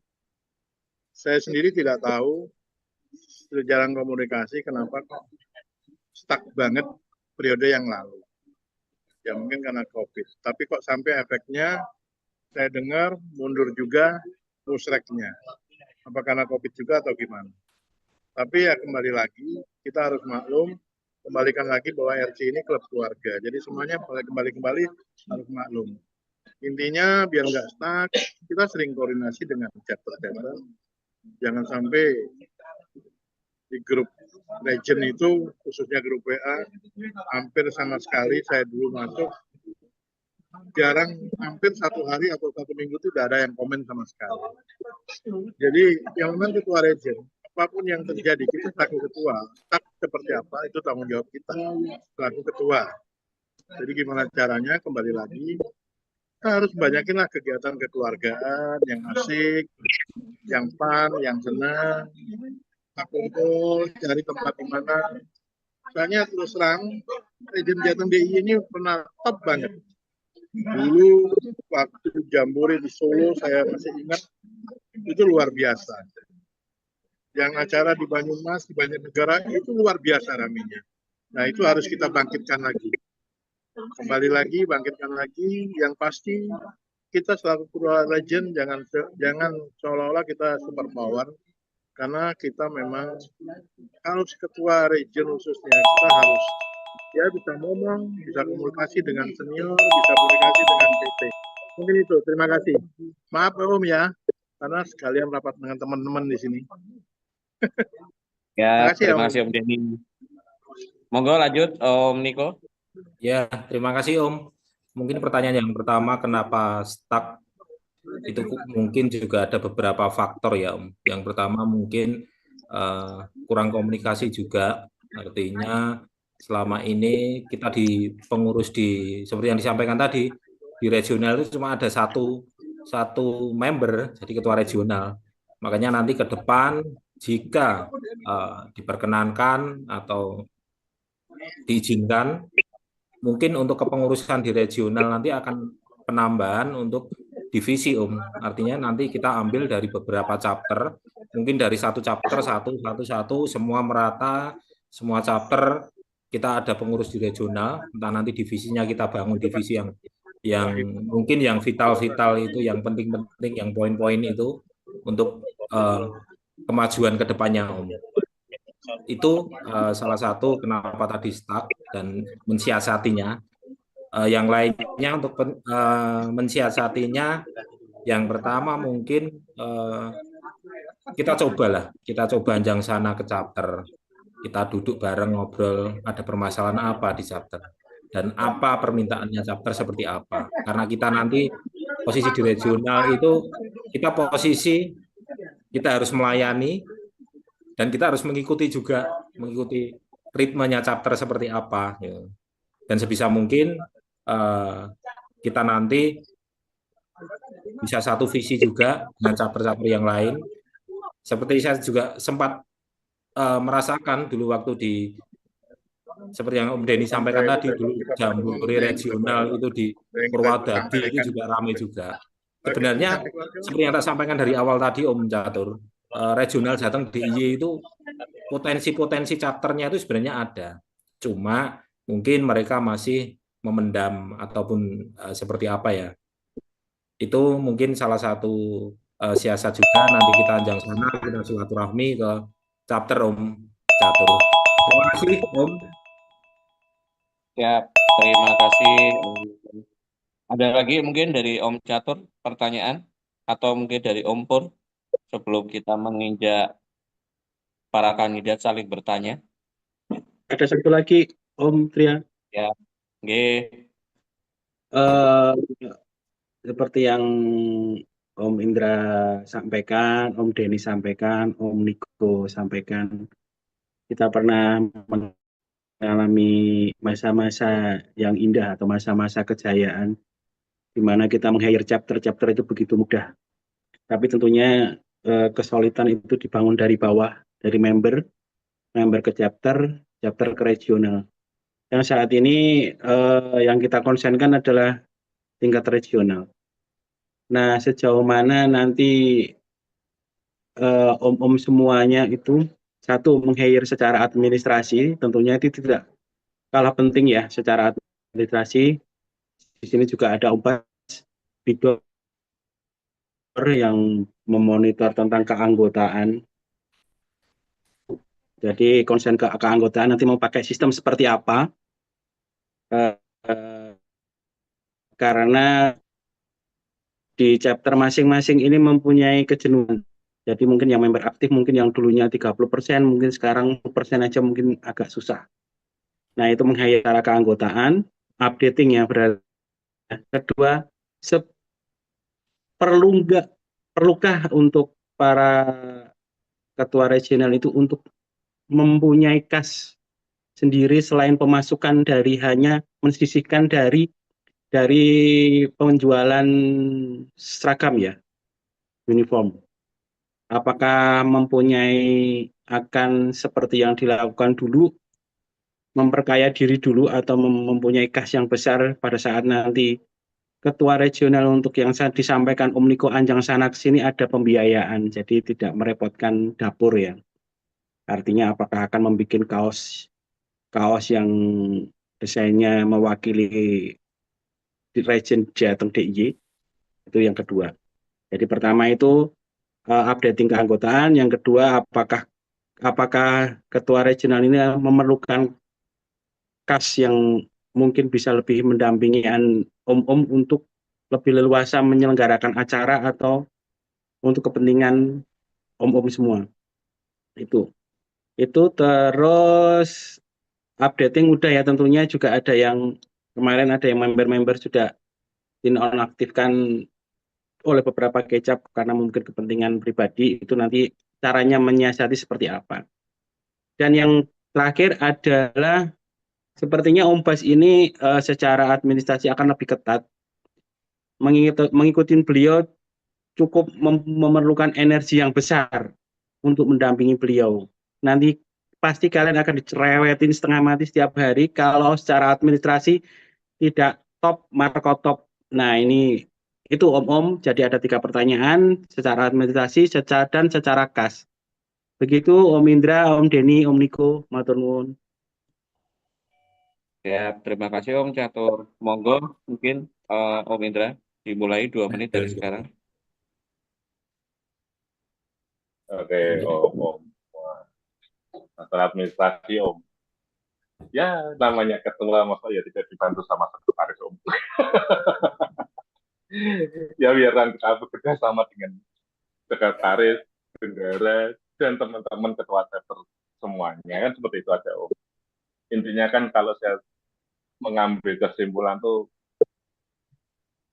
Saya sendiri tidak tahu jalan komunikasi kenapa kok stuck banget periode yang lalu. Ya mungkin karena COVID. Tapi kok sampai efeknya saya dengar mundur juga musreknya. Apa karena COVID juga atau gimana? Tapi ya kembali lagi, kita harus maklum, kembalikan lagi bahwa RC ini klub keluarga. Jadi semuanya kembali harus maklum. Intinya biar nggak stuck, kita sering koordinasi dengan chapter-chapter. Jangan sampai di grup Legend itu, khususnya grup WA, hampir sama sekali saya dulu masuk, jarang, hampir satu hari atau satu minggu itu tidak ada yang komen sama sekali. Jadi yang memang ketua Legend, apapun yang terjadi, kita selaku ketua, tak seperti apa, itu tanggung jawab kita, selaku ketua. Jadi gimana caranya, kembali lagi, kita harus banyakinlah kegiatan kekeluargaan yang asik, yang fun, yang senang, kita kumpul, cari tempat di mana. Soalnya terus terang, Legend Jateng DIY ini pernah top banget. Dulu waktu Jambore di Solo, saya masih ingat, itu luar biasa. Yang acara di Banyumas, di Banjarnegara, itu luar biasa ramenya. Nah itu harus kita bangkitkan lagi. Kembali lagi, bangkitkan lagi. Yang pasti kita selaku ketua Legend jangan seolah-olah kita super power, karena kita memang harus ketua Legend khususnya kita harus ya bisa ngomong, bisa komunikasi dengan senior, bisa komunikasi dengan PT. Mungkin itu. Terima kasih. Maaf Om ya, karena sekalian rapat dengan teman-teman di sini. Ya, terima kasih Om Denny. Monggo lanjut Om Niko. Ya, terima kasih Om. Mungkin pertanyaan yang pertama, kenapa stuck? Itu mungkin juga ada beberapa faktor ya Om. Yang pertama mungkin kurang komunikasi juga. Artinya selama ini kita di pengurus seperti yang disampaikan tadi, di regional itu cuma ada satu member, jadi ketua regional. Makanya nanti ke depan jika diperkenankan atau diizinkan, mungkin untuk kepengurusan di regional nanti akan penambahan untuk divisi Om. Artinya nanti kita ambil dari beberapa chapter, mungkin dari satu chapter satu semua merata, semua chapter kita ada pengurus di regional, entah nanti divisinya kita bangun divisi yang mungkin yang vital-vital itu, yang penting-penting, yang poin-poin itu untuk kemajuan ke depannya Om. Itu salah satu kenapa tadi stuck dan mensiasatinya. Yang lainnya untuk mensiasatinya, yang pertama mungkin kita coba anjang sana ke chapter, kita duduk bareng ngobrol, ada permasalahan apa di chapter dan apa permintaannya chapter seperti apa, karena kita nanti posisi di regional itu kita harus melayani dan kita harus mengikuti ritmenya chapter seperti apa ya. Dan sebisa mungkin kita nanti bisa satu visi juga dengan chapter-chapter yang lain. Seperti saya juga sempat merasakan dulu waktu seperti yang Om Denny sampaikan tadi, dulu Jambore regional itu di Purwodadi itu juga ramai juga. Sebenarnya seperti yang tak sampaikan dari awal tadi Om Catur, regional Jateng DIY itu potensi chapternya itu sebenarnya ada. Cuma mungkin mereka masih memendam ataupun seperti apa ya. Itu mungkin salah satu siasat juga, nanti kita anjang sana, kita silaturahmi ke chapter Om Catur. Terima kasih Om. Ya, terima kasih. Ada lagi mungkin dari Om Catur pertanyaan, atau mungkin dari Om Pur sebelum kita menginjak para kandidat saling bertanya. Ada satu lagi Om Tria. Ya, nggih. seperti yang Om Indra sampaikan, Om Denny sampaikan, Om Niko sampaikan, kita pernah mengalami masa-masa yang indah atau masa-masa kejayaan, di mana kita meng-hire chapter-chapter itu begitu mudah. Tapi tentunya kesulitan itu dibangun dari bawah, dari member ke chapter, chapter ke regional. Yang saat ini yang kita konsenkan adalah tingkat regional. Nah, sejauh mana nanti om-om semuanya itu satu meng-hire secara administrasi, tentunya itu tidak kalah penting ya secara administrasi. Di sini juga ada Om Bas Bidor yang memonitor tentang keanggotaan. Jadi konsen keanggotaan nanti mau pakai sistem seperti apa? Karena di chapter masing-masing ini mempunyai kejenuhan. Jadi mungkin yang member aktif mungkin yang dulunya 30%, mungkin sekarang 1% aja mungkin agak susah. Nah, itu meng-hire secara keanggotaan, updating ya berarti. Kedua, perlukah untuk para ketua regional itu untuk mempunyai kas sendiri selain pemasukan dari hanya mensisihkan dari penjualan seragam ya, uniform. Apakah mempunyai akan seperti yang dilakukan dulu, memperkaya diri dulu atau mempunyai kas yang besar pada saat nanti ketua regional untuk yang disampaikan Om Niko Anjang sana ke sini ada pembiayaan, jadi tidak merepotkan dapur ya. Artinya apakah akan membuat kaos yang desainnya mewakili di region Jateng DIY, itu yang kedua. Jadi pertama itu updating keanggotaan, yang kedua apakah ketua regional ini memerlukan kas yang mungkin bisa lebih mendampingi om-om untuk lebih leluasa menyelenggarakan acara atau untuk kepentingan om-om semua. Itu terus updating udah ya, tentunya juga ada yang kemarin ada yang member-member sudah dinonaktifkan oleh beberapa kecap karena mungkin kepentingan pribadi, itu nanti caranya menyiasati seperti apa. Dan yang terakhir adalah sepertinya Om Bas ini secara administrasi akan lebih ketat. Mengikuti beliau cukup memerlukan energi yang besar untuk mendampingi beliau. Nanti pasti kalian akan dicerewetin setengah mati setiap hari kalau secara administrasi tidak top, markotop. Nah ini itu Om, jadi ada 3 pertanyaan secara administrasi, dan secara kas. Begitu Om Indra, Om Denny, Om Niko, matur nuwun. Ya, terima kasih Om Catur. Monggo mungkin Om Indra dimulai 2 menit dari sekarang. Oke, Om. Masalah administrasi, Om. Ya, namanya ketua, masa ya tidak dibantu sama sekretaris, Om. Ya, biarkan kita bekerja sama dengan sekretaris, bendera, dan teman-teman ketua chapter semuanya. Kan seperti itu aja, Om. Intinya kan kalau saya mengambil kesimpulan tuh,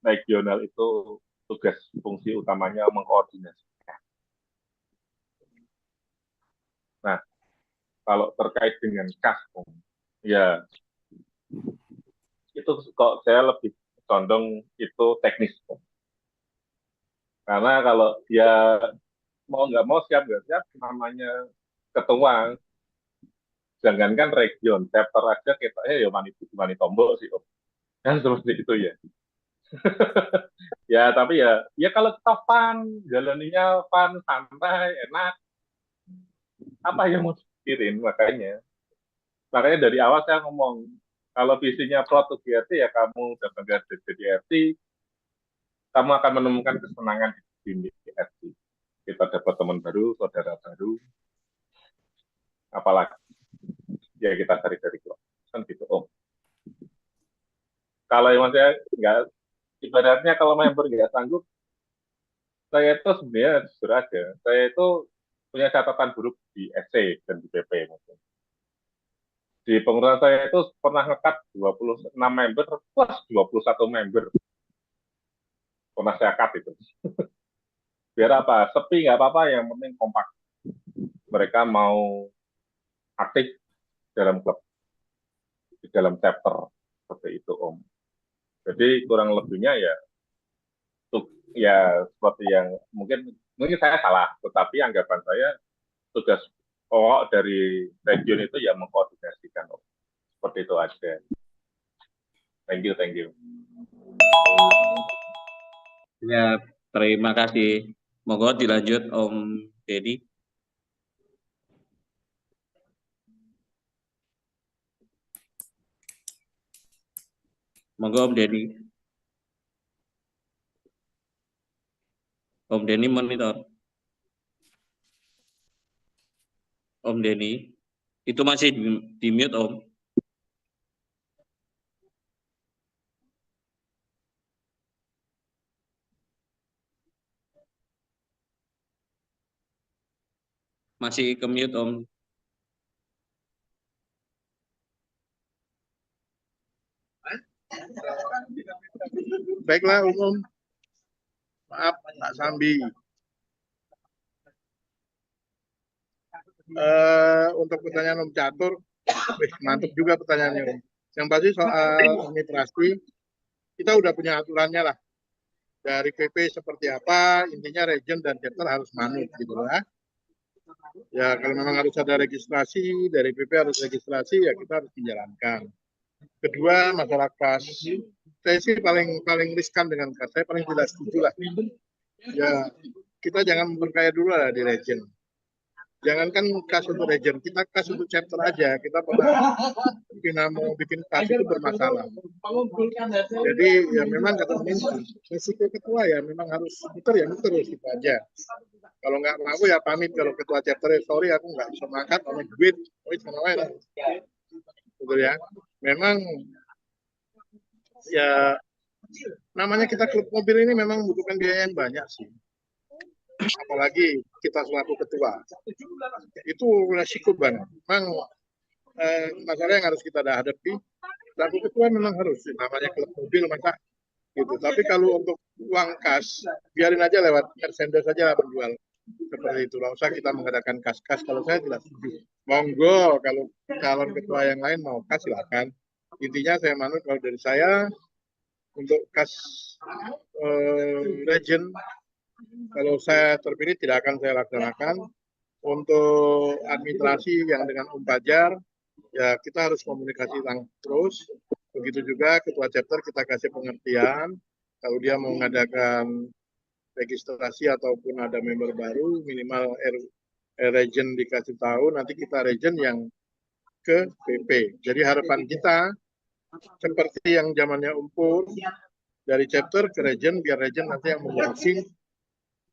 regional itu tugas fungsi utamanya mengkoordinasi. Nah, kalau terkait dengan kas, Om, ya itu kok saya lebih condong itu teknis, Om. Karena kalau dia mau nggak mau siap nggak siap namanya ketua, jangankan region, chapter aja kita ya mani tombol sih, Om. Kan seperti itu ya. Ya tapi ya kalau kita fun, jalaninya fun, santai, enak, apa yang mau dipikirin, makanya dari awal saya ngomong kalau visinya pro to GRT ya kamu udah belajar jadi RT, kamu akan menemukan kesenangan di RT. Kita dapat teman baru, saudara baru, apalagi ya kita cari dari kelompok kan gitu, Om. Kalau yang saya nggak, ibaratnya kalau member nggak sanggup, saya itu sebenarnya jujur aja, saya itu punya catatan buruk di SC dan di PP mungkin. Di pengurusan saya itu pernah ngekat 26 member plus 21 member. pernah saya cut itu. Biar apa? Sepi nggak apa-apa, yang penting kompak. Mereka mau aktif dalam klub, di dalam chapter seperti itu Om. Jadi kurang lebihnya ya seperti yang mungkin saya salah, tetapi anggapan saya tugas pokok dari region itu ya mengkoordinasikan Om. Seperti itu aja. Thank you. Ya, terima kasih. Monggo dilanjut Om Denny. Monggo Om Denny. Om Denny monitor. Om Denny. Itu masih di mute Om. Masih ke mute Om. Baiklah Om. Maaf Pak Sambi. Untuk pertanyaan Om Catur, mantap juga pertanyaannya Om. Yang pasti soal administrasi, kita udah punya aturannya lah. Dari PP seperti apa, intinya region dan chapter harus manut gitu lah. Ya kalau memang harus ada registrasi, dari PP harus registrasi, ya kita harus menjalankan. Kedua, masalah kas. Saya sih paling riskan dengan kas. Saya paling tidak setuju lah. Ya, kita jangan memperkaya dulu lah di region. Jangankan kas untuk region, kita kas untuk chapter aja. Kita pernah bikin kas itu bermasalah. Jadi ya memang kata risiko ketua ya memang harus muter itu aja. Kalau nggak mau ya pamit, kalau ketua chapter sorry aku nggak bisa makan, oleh duit, betul ya. Memang ya namanya kita klub mobil ini memang membutuhkan biaya yang banyak sih. Apalagi kita selaku ketua, itu resiko banget. Memang masalah yang harus kita hadapi. Selaku ketua memang harus, namanya klub mobil maka gitu. Tapi kalau untuk uang kas, biarin aja lewat Mercedes saja lah penjual. Seperti itu, nggak usah kita mengadakan kas-kas. Kalau saya tidak setuju. Monggo, kalau calon ketua yang lain mau kas silakan. Intinya saya manut kalau dari saya untuk kas region. Kalau saya terpilih tidak akan saya laksanakan. Untuk administrasi yang dengan Fajar, ya kita harus komunikasi terus. Begitu juga ketua chapter kita kasih pengertian. Kalau dia mau mengadakan registrasi ataupun ada member baru, minimal region dikasih tahu, nanti kita region yang ke PP. Jadi harapan kita seperti yang zamannya Umpur, dari chapter ke region, biar region nanti yang mengurusi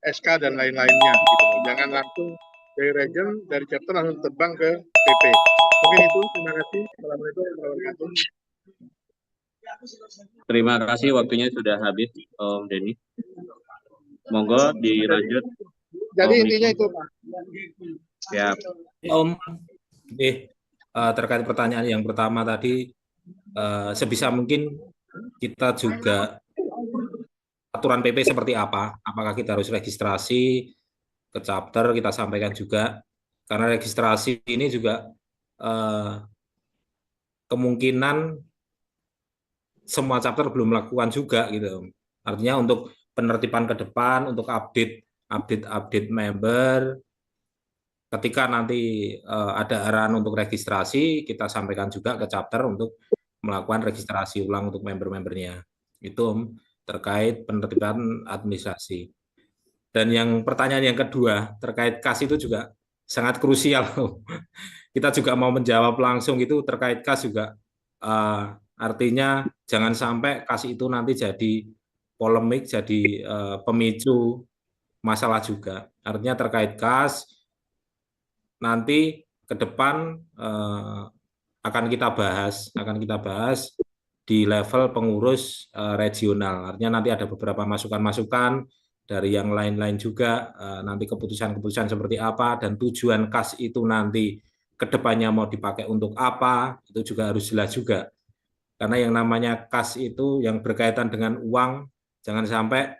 SK dan lain-lainnya gitu. Jangan langsung dari region, dari chapter langsung terbang ke PP. Mungkin itu, terima kasih. Assalamualaikum warahmatullahi wabarakatuh. Terima kasih, waktunya sudah habis Om Denny. Monggo dilanjut. Jadi intinya itu Pak. Siap. Om, terkait pertanyaan yang pertama tadi, sebisa mungkin kita juga aturan PP seperti apa, apakah kita harus registrasi ke chapter, kita sampaikan juga, karena registrasi ini juga kemungkinan semua chapter belum melakukan juga gitu. Artinya untuk penertiban ke depan, untuk update member, ketika nanti ada arahan untuk registrasi, kita sampaikan juga ke chapter untuk melakukan registrasi ulang untuk member-membernya. Itu terkait penertiban administrasi. Dan yang pertanyaan yang kedua terkait kas itu juga sangat krusial. Kita juga mau menjawab langsung itu terkait kas juga. Artinya jangan sampai kas itu nanti jadi polemik, jadi pemicu masalah juga. Artinya terkait kas nanti ke depan akan kita bahas di level pengurus regional. Artinya nanti ada beberapa masukan-masukan dari yang lain-lain juga, nanti keputusan-keputusan seperti apa, dan tujuan kas itu nanti ke depannya mau dipakai untuk apa, itu juga harus jelas juga. Karena yang namanya kas itu yang berkaitan dengan uang, jangan sampai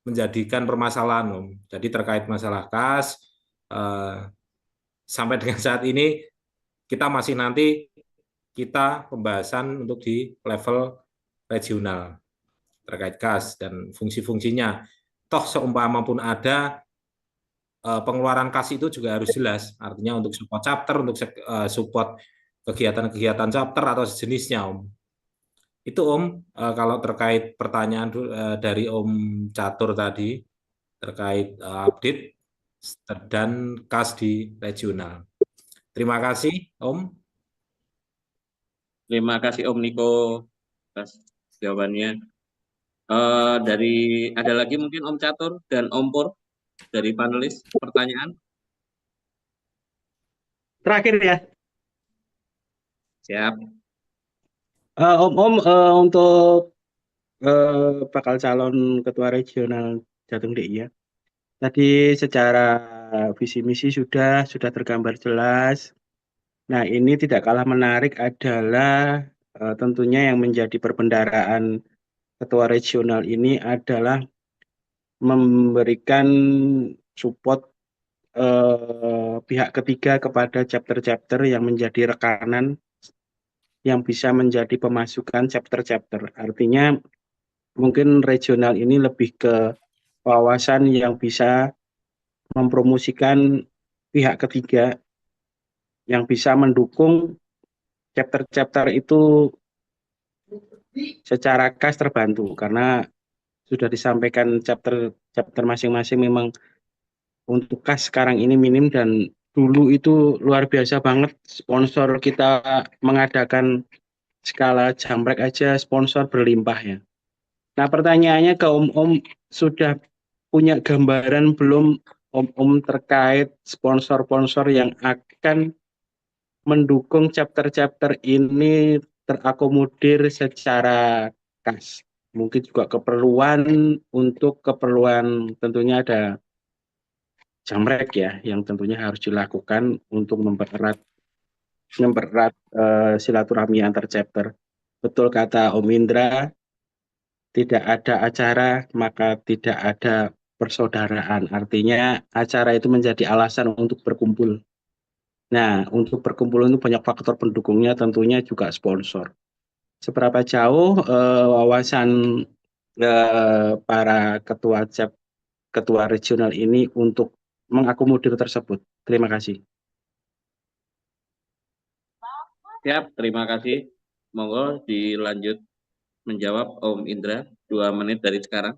menjadikan permasalahan, Om. Jadi terkait masalah kas, sampai dengan saat ini kita masih nanti pembahasan untuk di level regional terkait kas dan fungsi-fungsinya. Toh seumpama pun ada pengeluaran kas itu juga harus jelas, artinya untuk support chapter, untuk support kegiatan-kegiatan chapter atau sejenisnya, Om. Itu Om, kalau terkait pertanyaan dari Om Catur tadi terkait update dan kas di regional. Terima kasih Om. Terima kasih Om Niko atas jawabannya. Ada lagi mungkin Om Catur dan Om Pur dari panelis pertanyaan. Terakhir ya. Siap. Om, untuk bakal calon ketua regional Jateng DI ya. Tadi secara visi misi sudah tergambar jelas. Nah, ini tidak kalah menarik adalah tentunya yang menjadi perbendaharaan ketua regional ini adalah memberikan support pihak ketiga kepada chapter-chapter yang menjadi rekanan yang bisa menjadi pemasukan chapter-chapter. Artinya mungkin regional ini lebih ke wawasan yang bisa mempromosikan pihak ketiga yang bisa mendukung chapter-chapter itu secara kas terbantu, karena sudah disampaikan chapter masing-masing memang untuk kas sekarang ini minim, dan dulu itu luar biasa banget sponsor kita mengadakan skala jamrek aja sponsor berlimpah ya. Nah, pertanyaannya ke Om, sudah punya gambaran belum Om terkait sponsor-sponsor yang akan mendukung chapter-chapter ini terakomodir secara kas? Mungkin juga keperluan tentunya ada jamrek ya, yang tentunya harus dilakukan untuk mempererat silaturahmi antar chapter. Betul kata Om Indra, tidak ada acara maka tidak ada persaudaraan. Artinya acara itu menjadi alasan untuk berkumpul. Nah, untuk berkumpul itu banyak faktor pendukungnya, tentunya juga sponsor. Seberapa jauh wawasan para ketua regional ini untuk mengakomodir tersebut? Terima kasih. Siap, terima kasih. Monggo dilanjut menjawab Om Indra, 2 menit dari sekarang.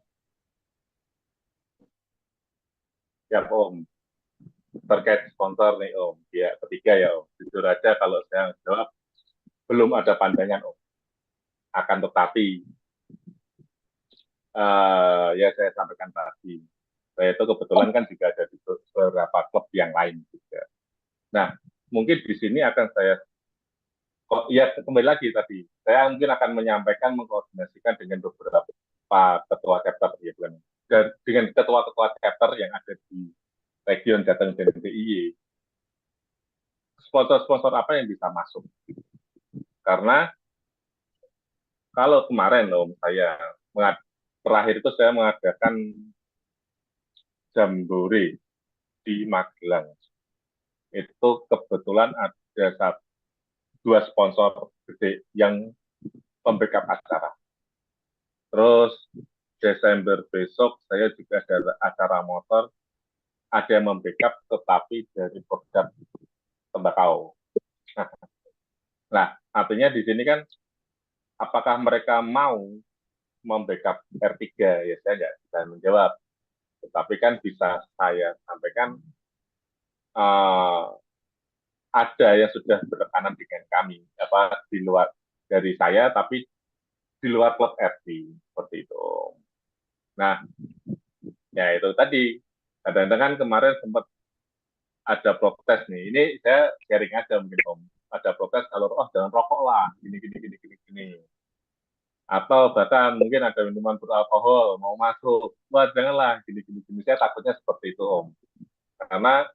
Siap Om. Terkait sponsor nih Om, ya ketiga ya Om. Jujur aja kalau saya jawab, belum ada pandangan Om. Akan tetapi, ya saya sampaikan tadi, saya itu kebetulan kan juga ada di beberapa klub yang lain juga. Nah, mungkin di sini akan saya, ya kembali lagi tadi, saya mungkin akan menyampaikan, mengkoordinasikan dengan beberapa ketua chapter, ya bukan, dan dengan ketua-ketua chapter yang ada di region Jateng dan DIY, sponsor-sponsor apa yang bisa masuk. Karena kalau kemarin Om, terakhir itu saya mengadakan jambore di Magelang. Itu kebetulan ada 2 sponsor gede yang membackup acara. Terus Desember besok saya juga ada acara motor, ada yang membackup tetapi dari produk tembakau. Nah, artinya di sini kan apakah mereka mau membackup R3? Ya saya nggak bisa menjawab. Tetapi kan bisa saya sampaikan ada yang sudah berrekanan dengan kami, di luar dari saya, tapi di luar klub RT seperti itu. Nah, ya itu tadi. Kadang-kadang kan kemarin sempat ada protes nih. Ini saya sharing aja mungkin Om. Ada protes kalau jangan rokok lah, gini. Atau bahkan mungkin ada minuman beralkohol mau masuk, wah janganlah gini. Saya takutnya seperti itu Om. Karena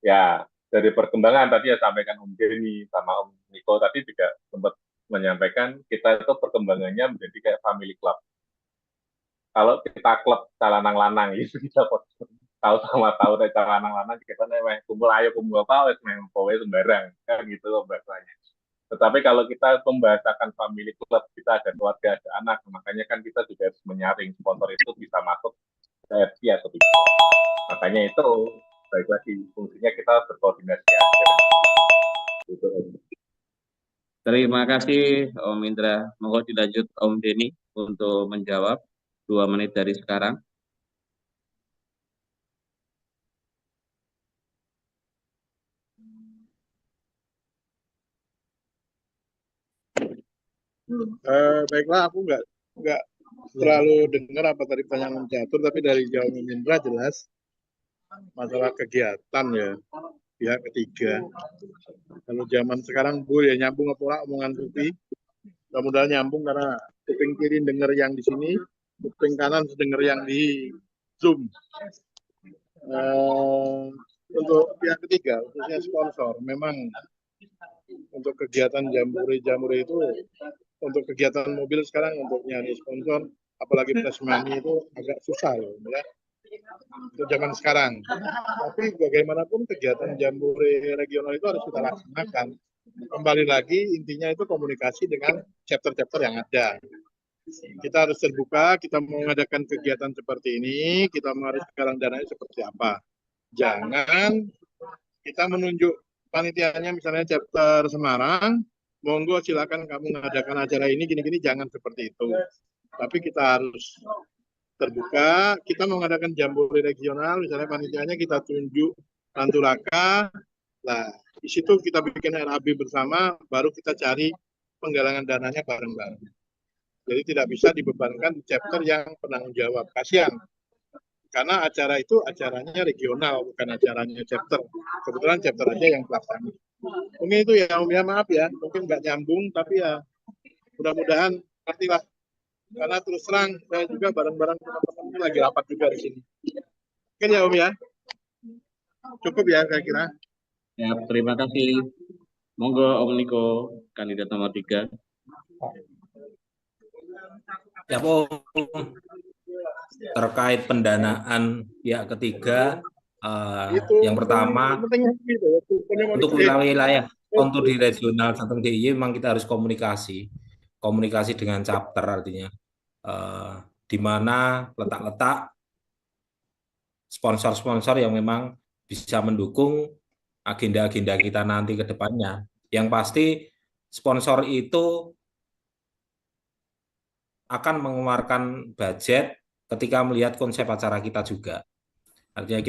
ya dari perkembangan tadi ya sampaikan Om Denny sama Om Niko tadi juga sempat menyampaikan kita itu perkembangannya menjadi kayak family club. kalau kita klub lanang-lanang gitu kita tahu sama tahu dari lanang-lanang kita nih kumpul ayo kumpul apa wes main powe sembarang kan gitu loh bahasanya. Tetapi kalau kita membahasakan family club, kita ada keluarga, ada anak, makanya kan kita juga harus menyaring sponsor itu bisa masuk ke FP atau tidak. Makanya itu baik lagi fungsinya kita berkoordinasi aja. Gitu. Terima kasih Om Indra. Monggo dilanjut Om Denny untuk menjawab 2 menit dari sekarang. Baiklah, aku nggak terlalu dengar apa tadi pertanyaan Catur, tapi dari jawaban Indra jelas masalah kegiatan ya pihak ketiga. Kalau zaman sekarang Bu ya nyambung apa omongan Tuti, mudah-mudahan nyambung karena kuping kiri dengar yang di sini, kuping kanan dengar yang di Zoom. Untuk pihak ketiga, khususnya sponsor, memang untuk kegiatan jambore itu, untuk kegiatan mobil sekarang untuk nyari sponsor, apalagi plus money itu agak susah loh, ya. Itu zaman sekarang. Tapi bagaimanapun kegiatan jambore regional itu harus kita laksanakan. Kembali lagi intinya itu komunikasi dengan chapter-chapter yang ada. Kita harus terbuka, kita mengadakan kegiatan seperti ini, kita harus sekarang dananya seperti apa. Jangan kita menunjuk panitianya misalnya chapter Semarang, monggo silakan kamu mengadakan acara ini gini-gini, jangan seperti itu. Tapi kita harus terbuka, kita mengadakan jambore regional, misalnya panitianya kita tunjuk Tantulaka, nah di situ kita bikin RAB bersama, baru kita cari penggalangan dananya bareng-bareng. Jadi tidak bisa dibebankan di chapter yang penanggung jawab, kasihan. Karena acara itu acaranya regional, bukan acaranya chapter. Kebetulan chapter aja yang pelaksana. Mungkin itu ya Om ya, maaf ya, mungkin nggak nyambung, tapi ya mudah-mudahan ngertilah. Karena terus terang saya juga bareng-bareng teman-teman ini lagi rapat juga di sini. Mungkin ya Om ya, cukup ya saya kira. Ya, terima kasih. Monggo Om Niko, kandidat nomor 3. Ya, Om. Terkait pendanaan pihak ketiga, yang pertama untuk wilayah untuk di regional Jateng DIY memang kita harus komunikasi dengan chapter, artinya di mana letak-letak sponsor-sponsor yang memang bisa mendukung agenda-agenda kita nanti ke depannya. Yang pasti sponsor itu akan mengeluarkan budget ketika melihat konsep acara kita juga. Artinya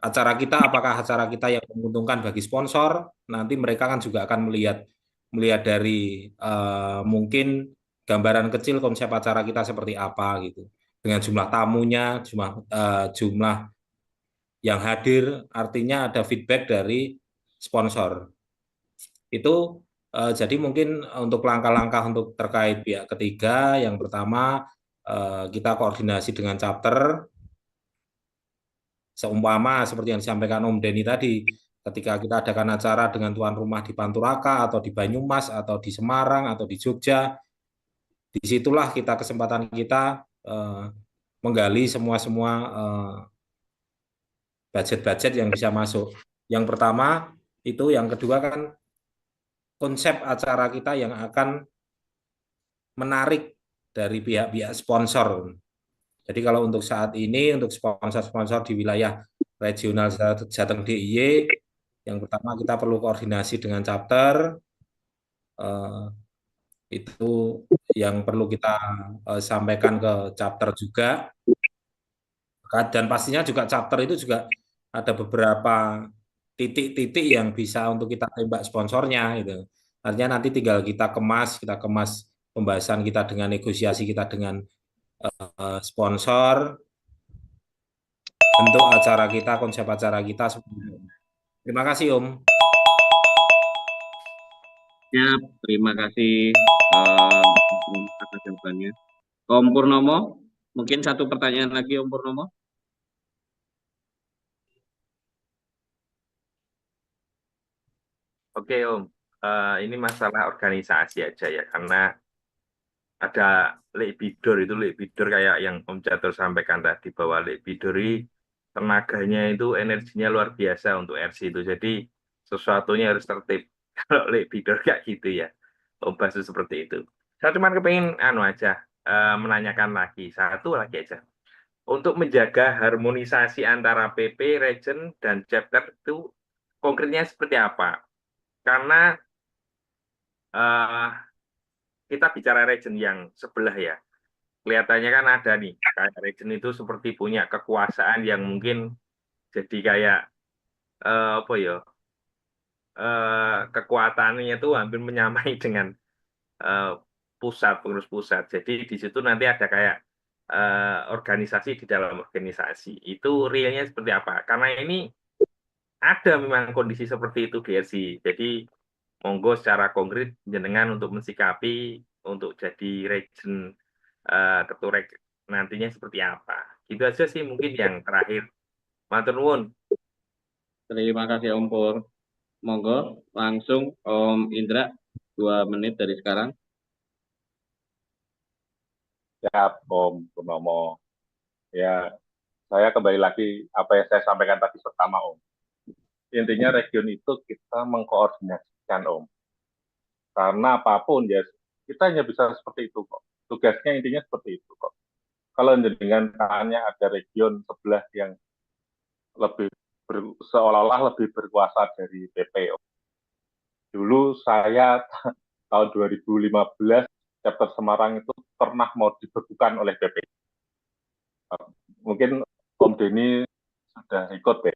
acara kita apakah acara kita yang menguntungkan bagi sponsor, nanti mereka kan juga akan melihat dari mungkin gambaran kecil konsep acara kita seperti apa gitu. Dengan jumlah tamunya, jumlah yang hadir, artinya ada feedback dari sponsor. Itu jadi mungkin untuk langkah-langkah untuk terkait pihak ketiga, yang pertama kita koordinasi dengan chapter, seumpama seperti yang disampaikan Om Denny tadi, ketika kita adakan acara dengan tuan rumah di Panturaka atau di Banyumas atau di Semarang atau di Jogja, disitulah kesempatan kita menggali semua budget-budget yang bisa masuk. Yang pertama itu, yang kedua kan konsep acara kita yang akan menarik dari pihak-pihak sponsor. Jadi kalau untuk saat ini, untuk sponsor-sponsor di wilayah regional Jateng DIY, yang pertama kita perlu koordinasi dengan chapter, itu yang perlu kita sampaikan ke chapter juga. Dan pastinya juga chapter itu juga ada beberapa titik-titik yang bisa untuk kita tembak sponsornya gitu. Artinya nanti tinggal kita kemas pembahasan kita dengan negosiasi kita dengan sponsor, bentuk acara kita, konsep acara kita. Terima kasih Om. Ya, terima kasih atas jawabannya. Om Purnomo, mungkin satu pertanyaan lagi Om Purnomo. Oke Om, ini masalah organisasi aja ya, karena ada lebidor, itu lebidor kayak yang Om Catur sampaikan tadi, bahwa lebidori tenaganya itu energinya luar biasa untuk RC itu. Jadi sesuatunya harus tertib. Kalau lebidor kayak gitu ya. Om Basu seperti itu. Saya cuma kepengen menanyakan lagi, satu lagi aja. Untuk menjaga harmonisasi antara PP, region, dan chapter itu konkretnya seperti apa? Karena kita bicara region yang sebelah ya. Kelihatannya kan ada nih, kayak region itu seperti punya kekuasaan yang mungkin jadi kayak apa ya, kekuatannya itu hampir menyamai dengan pengurus pusat. Jadi di situ nanti ada kayak organisasi di dalam organisasi. Itu realnya seperti apa? Karena ini ada memang kondisi seperti itu di RC. Jadi monggo secara konkret jenengan untuk mensikapi untuk jadi region ketua nantinya seperti apa. Gitu aja sih mungkin yang terakhir. Matur nuwun. Terima kasih Om Pur. Monggo langsung Om Indra 2 menit dari sekarang. Siap, Om Purnomo. Ya, saya kembali lagi apa yang saya sampaikan tadi pertama, Om. Intinya region itu kita mengkoordinasikan, Om. Karena apapun ya, kita hanya bisa seperti itu kok. Tugasnya intinya seperti itu kok. Kalau dengan tanya ada region sebelah yang lebih seolah-olah lebih berkuasa dari PP. Dulu saya tahun 2015 chapter Semarang itu pernah mau dibekukan oleh PP. Mungkin Om Denny sudah ikut deh.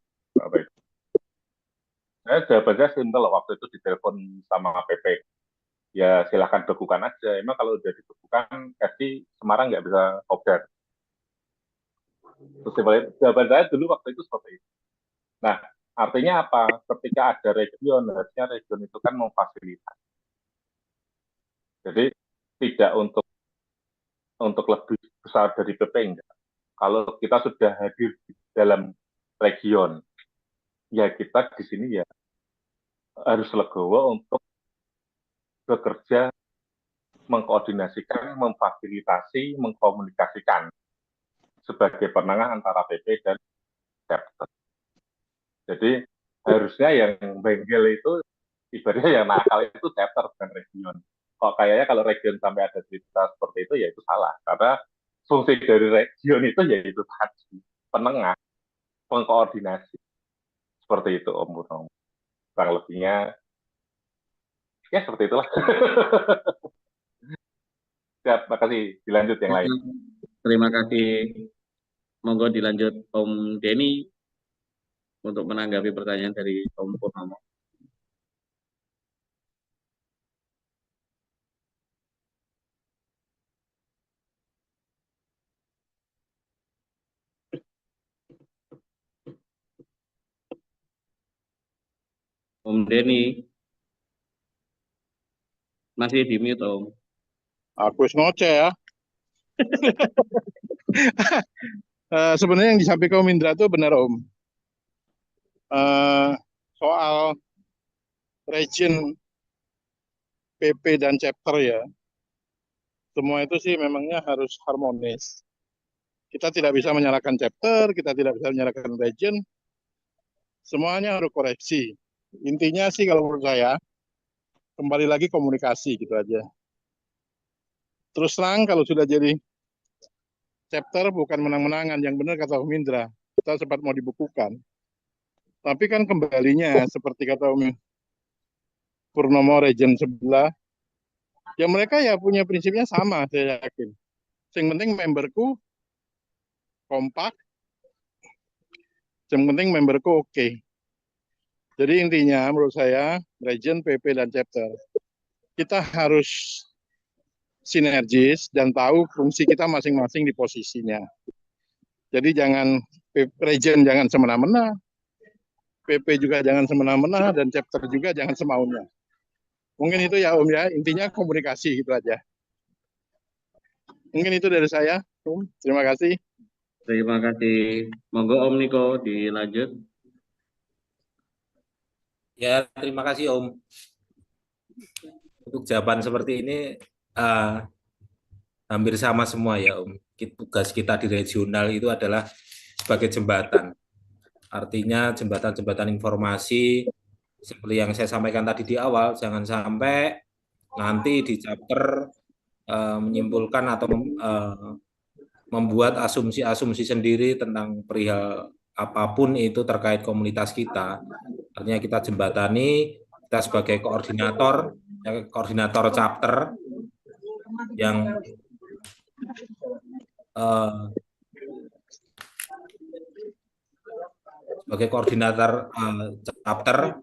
Saya jawabannya simpel waktu itu ditelepon sama PP. Ya silahkan bekukan aja. Emang kalau udah dibekukan, pasti Semarang nggak bisa kopdar. Terus jawaban saya dulu waktu itu seperti itu. Nah, artinya apa? Ketika ada region, harusnya region itu kan memfasilitasi. Jadi tidak untuk lebih besar dari PP enggak. Kalau kita sudah hadir di dalam region, ya kita di sini ya harus legowo untuk bekerja, mengkoordinasikan, memfasilitasi, mengkomunikasikan sebagai penengah antara PP dan chapter. Jadi harusnya yang bengkel itu ibaratnya yang nakal itu chapter bukan region. Kok kayaknya kalau region sampai ada cerita seperti itu ya itu salah. Karena fungsi dari region itu yaitu tadi penengah, pengkoordinasi. Seperti itu Om Purnomo. Kurang lebihnya ya seperti itulah. Siap, makasih. Dilanjut yang lain. Terima kasih. Monggo dilanjut Om Denny untuk menanggapi pertanyaan dari Om Purnomo. Om Denny masih di mute Om. Aku ngoceh ya. Sebenarnya yang disampaikan Om Indra itu benar Om. Soal region PP dan chapter ya, semua itu sih memangnya harus harmonis. Kita tidak bisa menyalahkan chapter, kita tidak bisa menyalahkan region, semuanya harus koreksi. Intinya sih kalau menurut saya, kembali lagi komunikasi gitu aja. Terus terang kalau sudah jadi chapter bukan menang-menangan, yang benar kata Om Indra, kita sempat mau dibukukan. Tapi kan kembalinya seperti kata Om Purnomo region sebelah, ya mereka ya punya prinsipnya sama, saya yakin. Yang penting memberku kompak, yang penting memberku oke. Jadi intinya menurut saya, region, PP, dan chapter, kita harus sinergis dan tahu fungsi kita masing-masing di posisinya. Jadi jangan region jangan semena-mena, PP juga jangan semena-mena, dan chapter juga jangan semaunya. Mungkin itu ya Om ya, intinya komunikasi gitu aja. Mungkin itu dari saya, Om. Terima kasih. Terima kasih. Monggo Om Niko dilanjut. Ya, terima kasih Om. Untuk jawaban seperti ini, hampir sama semua ya Om. Tugas kita di regional itu adalah sebagai jembatan. Artinya jembatan-jembatan informasi seperti yang saya sampaikan tadi di awal, jangan sampai nanti di chapter menyimpulkan atau membuat asumsi-asumsi sendiri tentang perihal apapun itu terkait komunitas kita. Artinya kita jembatani, kita sebagai koordinator chapter yang sebagai koordinator chapter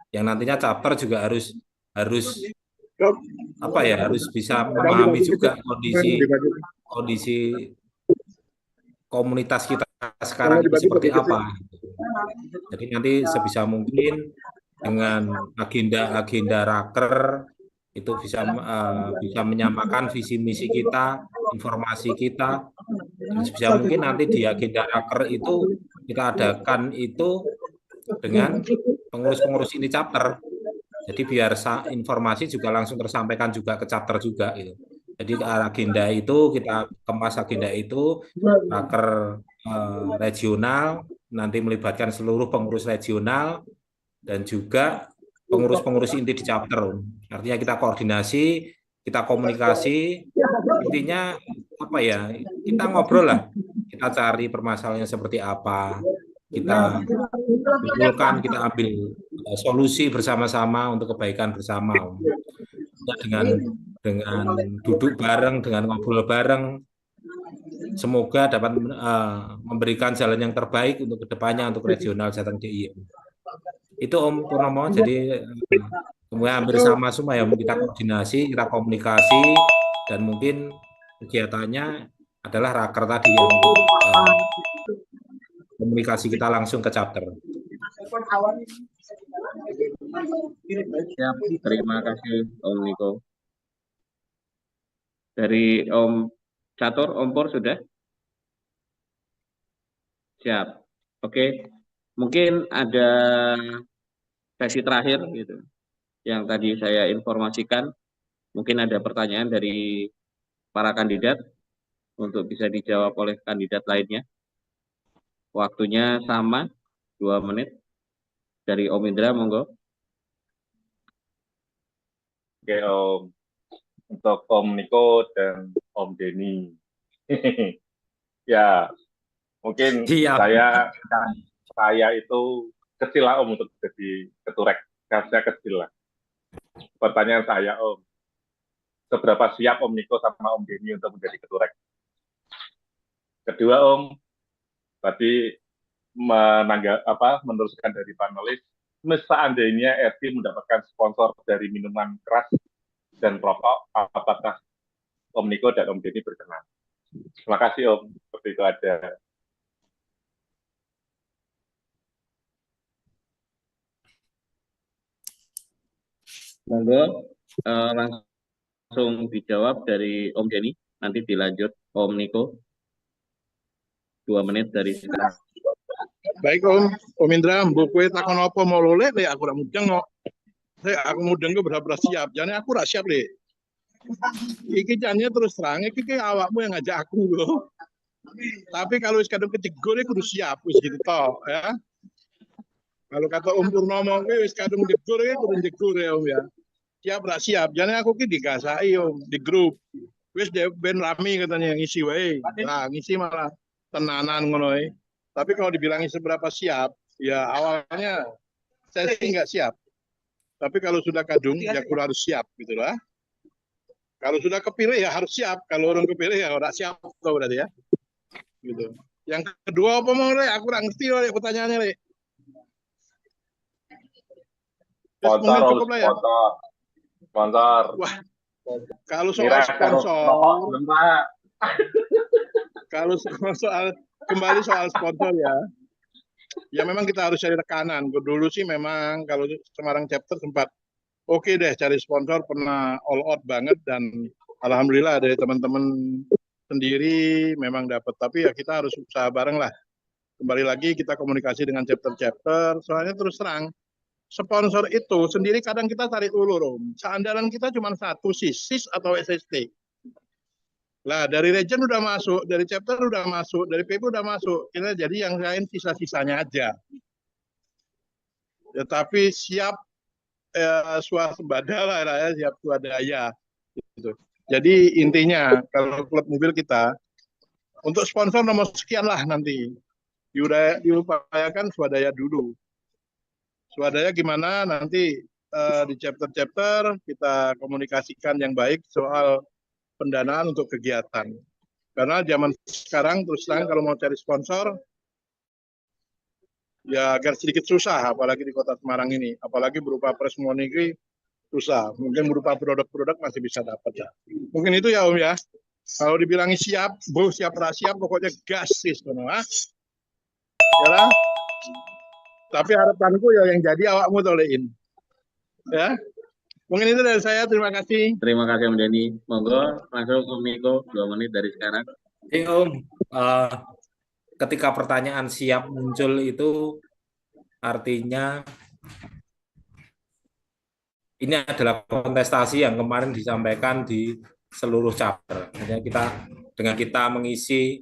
yang nantinya chapter juga harus harus bisa memahami juga kondisi komunitas kita sekarang itu seperti apa. Jadi nanti sebisa mungkin dengan agenda raker itu bisa menyamakan visi misi kita, informasi kita, dan sebisa mungkin nanti di agenda raker itu kita adakan itu dengan pengurus-pengurus ini chapter. Jadi biar informasi juga langsung tersampaikan juga ke chapter juga gitu. Jadi agenda itu kita kemas agenda itu raker regional nanti melibatkan seluruh pengurus regional dan juga pengurus-pengurus inti di chapter. Artinya kita koordinasi, kita komunikasi, intinya apa ya? Kita ngobrol lah. Kita cari permasalahannya seperti apa. Kita kumpulkan, kita ambil solusi bersama-sama untuk kebaikan bersama. Dengan duduk bareng, dengan ngobrol bareng, semoga dapat memberikan jalan yang terbaik untuk kedepannya untuk regional Jateng DIY. Itu Om Purnomo, jadi semuanya hampir sama semua ya, kita koordinasi, kita komunikasi, dan mungkin kegiatannya adalah raker tadi yang komunikasi kita langsung ke chapter. Siap, terima kasih Om Niko. Dari Om Catur, Om Pur sudah? Siap. Oke. Mungkin ada sesi terakhir gitu yang tadi saya informasikan. Mungkin ada pertanyaan dari para kandidat untuk bisa dijawab oleh kandidat lainnya. Waktunya sama 2 menit. Dari Om Indra, monggo. Oke Om, untuk Om Niko dan Om Denny. Ya, mungkin saya itu kecil lah Om untuk jadi keturek, gasnya kecil lah. Pertanyaan saya Om, seberapa siap Om Niko sama Om Denny untuk menjadi keturek? Kedua Om, tadi meneruskan dari panelis, seandainya RT mendapatkan sponsor dari minuman keras dan rokok, apakah Om Niko dan Om Denny berkenan? Terima kasih Om, seperti itu aja. Monggo langsung dijawab dari Om Denny, nanti dilanjut Om Niko. 2 menit dari sekarang. Baik Om Indra, mbok kowe takon apa mau lolek le aku ora mudeng kok. Aku mudeng kok berapa siap. Jane aku ora siap le. Iki jane terus terang iki awakmu yang ngajak aku lho. Tapi kalau wis kadung kejegur kudu siap wis gitu toh ya. Kalau kata Om Purnomo kuwi wis kadung jegur kudu jegur ya Om ya. Siap ora siap. Jane aku ki digasai Om di grup. Wis ben rame katanya ngisi wae. Nah, ngisi malah tenanan ngono ae. Tapi kalau dibilangin seberapa siap, ya awalnya saya sih nggak siap. Tapi kalau sudah kadung, ya kurang harus siap, gitu lah. Kalau sudah kepilih ya harus siap. Kalau orang kepilih ya udah siap, tuh berarti ya. Gitu. Yang kedua apa mau le? Aku kurang ngerti le pertanyaannya le. Sponsor, ya. Sponsor. Wah, kalau soal sponsor, kalau kembali soal sponsor ya memang kita harus cari rekanan. Dulu sih memang kalau Semarang chapter sempat oke deh cari sponsor, pernah all out banget dan alhamdulillah dari teman-teman sendiri memang dapat. Tapi ya kita harus usaha bareng lah. Kembali lagi kita komunikasi dengan chapter-chapter. Soalnya terus terang sponsor itu sendiri kadang kita tarik ulur Om. Seandalan kita cuma satu, SIS atau SST. Lah dari region udah masuk, dari chapter udah masuk, dari PP udah masuk. Kita jadi yang lain sisa-sisanya aja. Tetapi siap swasembada lah ya, siap swadaya. Gitu. Jadi intinya kalau klub mobil kita untuk sponsor nomor sekian lah nanti diupayakan swadaya dulu. Swadaya gimana nanti di chapter-chapter kita komunikasikan yang baik soal pendanaan untuk kegiatan. Karena zaman sekarang terus terang kalau mau cari sponsor ya agak sedikit susah, apalagi di Kota Semarang ini, apalagi berupa press money susah. Mungkin berupa produk-produk masih bisa dapat ya. Mungkin itu ya Om ya. Kalau dibilangi siap, siap siap, pokoknya gas sih sebenarnya. Ya, tapi harapanku ya yang jadi awakmu tolein. Ya, mungkin itu dari saya. Terima kasih. Terima kasih Om Denny. Monggo langsung Om Niko 2 menit dari sekarang. Om, ketika pertanyaan siap muncul itu artinya ini adalah kontestasi yang kemarin disampaikan di seluruh chapter. Hanya dengan kita mengisi,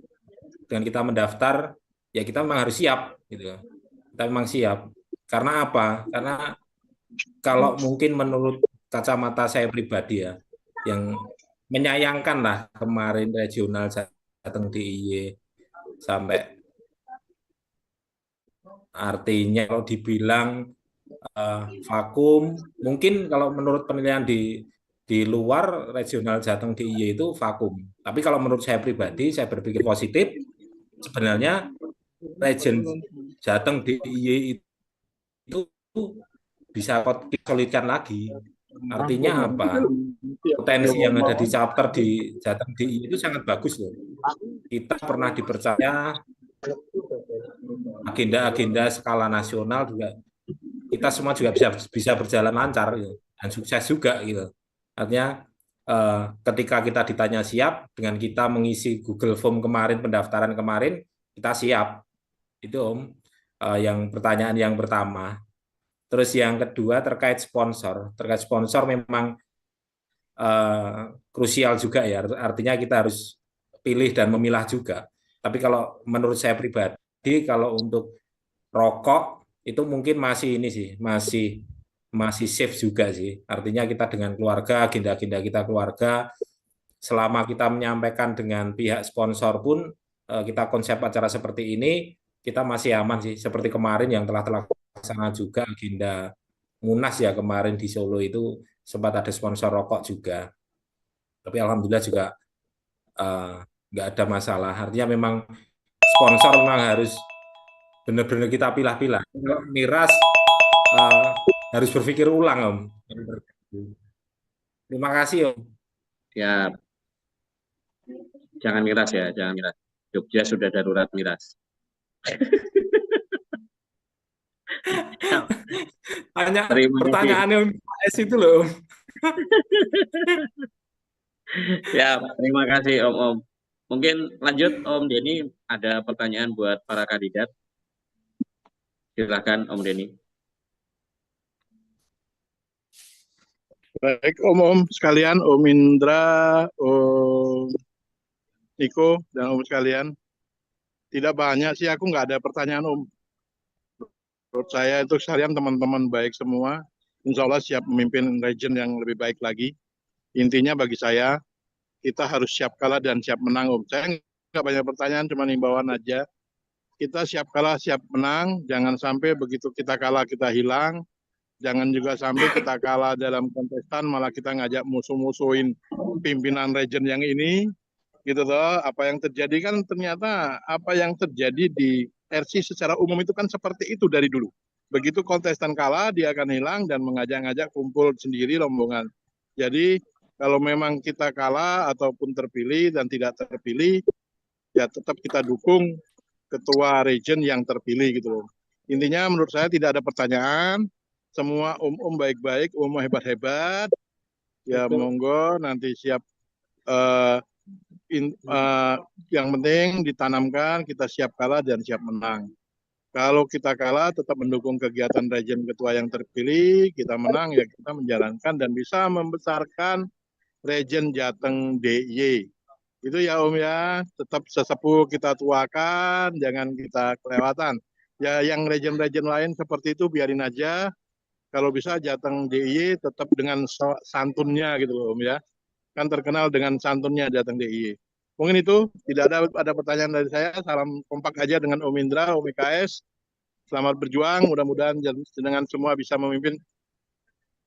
dengan kita mendaftar, ya kita memang harus siap, gitu. Kita memang siap. Karena apa? Karena kalau mungkin menurut kacamata saya pribadi ya, yang menyayangkan lah kemarin regional Jateng DIY sampai artinya kalau dibilang vakum, mungkin kalau menurut penilaian di luar regional Jateng DIY itu vakum. Tapi kalau menurut saya pribadi, saya berpikir positif, sebenarnya region Jateng DIY itu bisa disolidkan lagi. Artinya apa? Potensi yang ada di chapter di Jateng DIY itu sangat bagus loh. Kita pernah dipercaya agenda-agenda skala nasional juga, kita semua juga bisa berjalan lancar gitu, dan sukses juga gitu. Artinya ketika kita ditanya siap, dengan kita mengisi Google Form kemarin, pendaftaran kemarin, kita siap. Itu Om, yang pertanyaan yang pertama. Terus yang kedua terkait sponsor. Terkait sponsor memang krusial juga ya, artinya kita harus pilih dan memilah juga. Tapi kalau menurut saya pribadi, kalau untuk rokok itu mungkin masih ini sih, masih safe juga sih. Artinya kita dengan keluarga, agenda-agenda kita keluarga, selama kita menyampaikan dengan pihak sponsor pun, kita konsep acara seperti ini, kita masih aman sih. Seperti kemarin yang telah terlaksana juga agenda Munas ya kemarin di Solo itu sempat ada sponsor rokok juga. Tapi alhamdulillah juga nggak ada masalah. Artinya memang sponsor memang harus benar-benar kita pilah-pilah. Miras harus berpikir ulang Om. Terima kasih Om. Ya, jangan miras ya, jangan miras. Jogja sudah darurat miras. Hanya Terima pertanyaannya Pak S itu loh Om. Ya, terima kasih Om. Mungkin lanjut Om Denny, ada pertanyaan buat para kandidat. Silakan Om Denny. Baik Om sekalian, Om Indra, Om Niko, dan Om sekalian. Tidak banyak sih, aku nggak ada pertanyaan Om. Menurut saya itu sekalian teman-teman baik semua. Insya Allah siap memimpin region yang lebih baik lagi. Intinya bagi saya, kita harus siap kalah dan siap menang Om. Saya nggak banyak pertanyaan, cuma himbauan aja. Kita siap kalah, siap menang. Jangan sampai begitu kita kalah, kita hilang. Jangan juga sampai kita kalah dalam kontestan, malah kita ngajak musuh-musuhin pimpinan region yang ini. Gitu toh, apa yang terjadi kan ternyata apa yang terjadi di RC secara umum itu kan seperti itu dari dulu. Begitu kontestan kalah, dia akan hilang dan mengajak-ngajak kumpul sendiri rombongan. Jadi kalau memang kita kalah ataupun terpilih dan tidak terpilih, ya tetap kita dukung ketua region yang terpilih gitu loh. Intinya menurut saya tidak ada pertanyaan, semua om baik-baik, om hebat-hebat, ya monggo nanti siap. Yang penting ditanamkan kita siap kalah dan siap menang. Kalau kita kalah tetap mendukung kegiatan region ketua yang terpilih, kita menang ya kita menjalankan dan bisa membesarkan region Jateng DIY. Itu ya Om ya, tetap sesepuh kita tuakan, jangan kita kelewatan. Ya yang region-region lain seperti itu biarin aja. Kalau bisa Jateng DIY tetap dengan santunnya gitu loh Om ya. Kan terkenal dengan santunnya Jateng DIY. Mungkin itu, tidak ada pertanyaan dari saya. Salam kompak aja dengan Om Indra, Om IKS. Selamat berjuang, mudah-mudahan dengan semua bisa memimpin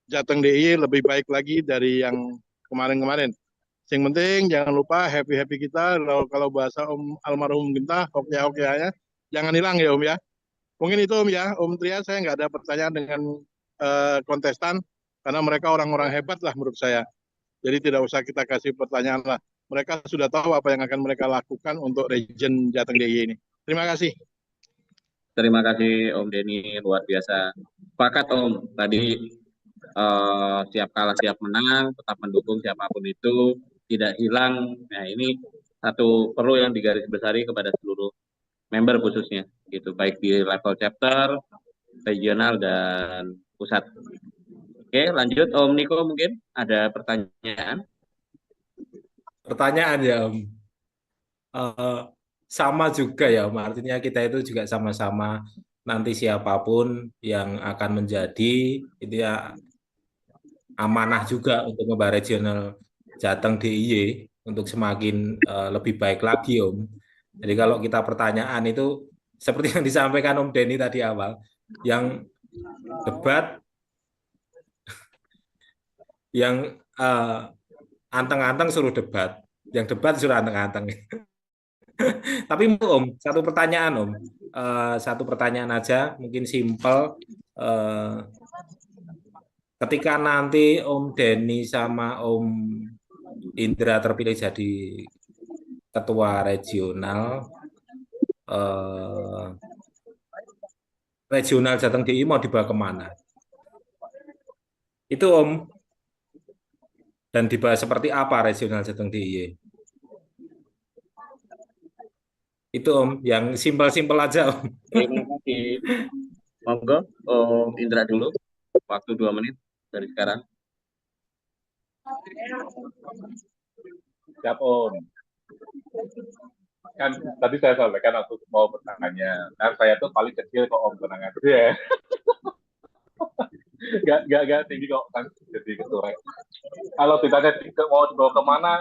Jateng DIY lebih baik lagi dari yang kemarin-kemarin. Yang penting jangan lupa happy-happy kita, kalau bahasa Om almarhum kita, hoki-hokianya, jangan hilang ya Om ya. Mungkin itu Om ya, Om Tria, saya nggak ada pertanyaan dengan kontestan, karena mereka orang-orang hebat lah menurut saya. Jadi tidak usah kita kasih pertanyaan lah. Mereka sudah tahu apa yang akan mereka lakukan untuk region Jateng DIY ini. Terima kasih. Terima kasih Om Denny, luar biasa. Sepakat Om, tadi siap kalah siap menang, tetap mendukung siapapun itu, tidak hilang. Nah ini satu perlu yang digarisbawahi kepada seluruh member khususnya, gitu, baik di level chapter, regional dan pusat. Oke, lanjut Om Niko, mungkin ada pertanyaan? Pertanyaan ya Om. Sama juga ya Om, artinya kita itu juga sama-sama nanti siapapun yang akan menjadi itu ya amanah juga untuk membawa regional Jateng DIY untuk semakin lebih baik lagi Om. Jadi kalau kita pertanyaan itu seperti yang disampaikan Om Denny tadi awal, yang debat, yang anteng-anteng suruh debat, yang debat suruh anteng-anteng. Tapi Om, satu pertanyaan Om, satu pertanyaan aja, mungkin simpel. Ketika nanti Om Denny sama Om Indra terpilih jadi ketua regional, regional Jateng DIY mau dibawa kemana? Itu Om. Dan dibahas seperti apa regional Jateng DIY? Itu Om, yang simpel-simpel aja Om. Terima kasih. Monggo Om Indra dulu, waktu 2 menit dari sekarang. Siap Om. Kan tadi saya sampaikan waktu mau bertanya, kan saya tuh paling kecil kok Om, tenang aja ya. Gak tinggi kok kan jadi ketua. Kalau ditanya mau dibawa kemana,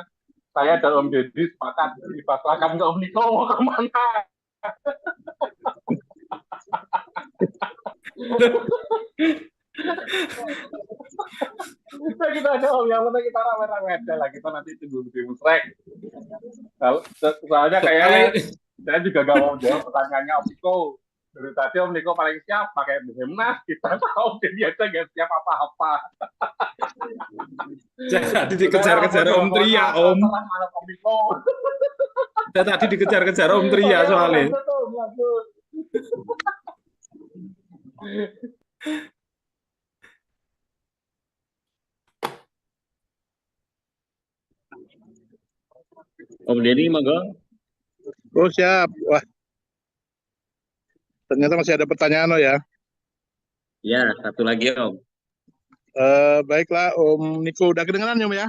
saya dan Om Deddy sepakat dipasrahkan ke Om Niko mau kemana. Kita gitu aja Om, yang penting kita rame-rame aja lah, kita nanti tunggu di musrek. Soalnya kayak saya juga gak mau jawab pertanyaannya Om Niko. Dari tadi Om Niko paling siap pakai Bimnas, kita tahu dia aja gak siap apa-apa. Jadi dikejar-kejar Om Tria Om. Tadi dikejar-kejar Om Tria soalnya. Om Denny, monggo. Oh siap. Wah, ternyata masih ada pertanyaan ya. Ya, satu lagi Om. Baiklah Om Niko, udah kedengeran ya Om ya?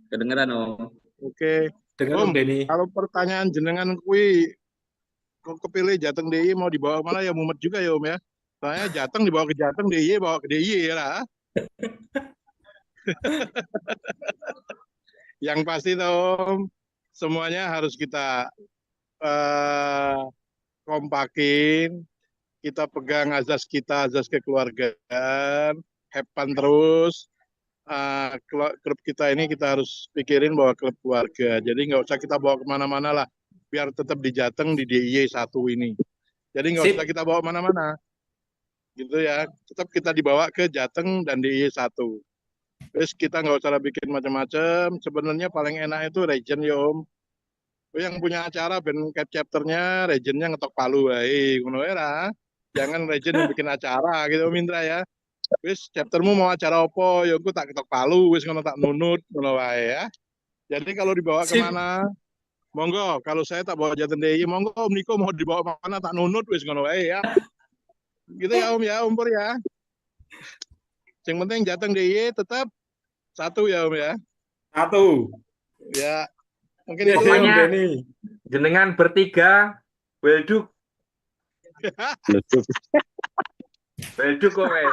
Kedengeran Om. Oke. Dengan Om Denny. Kalau pertanyaan jenengan kui kepilih Jateng DIY mau dibawa kemana ya mumet juga ya Om ya. Soalnya Jateng dibawa ke Jateng, DIY bawa ke DIY ya lah. Yang pasti Om, semuanya harus kita kompakin, kita pegang azas kita, azas kekeluargaan, have fun terus. Klub kita ini kita harus pikirin bahwa klub keluarga. Jadi nggak usah kita bawa kemana-mana lah, biar tetap di Jateng di DIY 1 ini. Jadi nggak usah kita bawa kemana-mana, gitu ya. Tetap kita dibawa ke Jateng dan DIY 1. Terus kita nggak usah bikin macam-macam. Sebenarnya paling enak itu region ya Om. Yang punya acara band cap chapternya, regionnya ngetok palu, ngono era. Jangan region yang bikin acara gitu Om Indra ya. Wis chaptermu mau acara apa ya aku tak ketok palu wis ngono tak nunut ngono wae ya. Jadi kalau dibawa kemana monggo, kalau saya tak bawa Jateng DIY monggo Om Niko mau dibawa kemana tak nunut wis ngono wae ya. Gitu ya Om ya, Om Pur ya. Yang penting Jateng DIY tetap 1 ya Om ya. 1. Ya. Mungkin Iya, itu Om Pokoknya Denny. jenengan bertiga welduk kowe.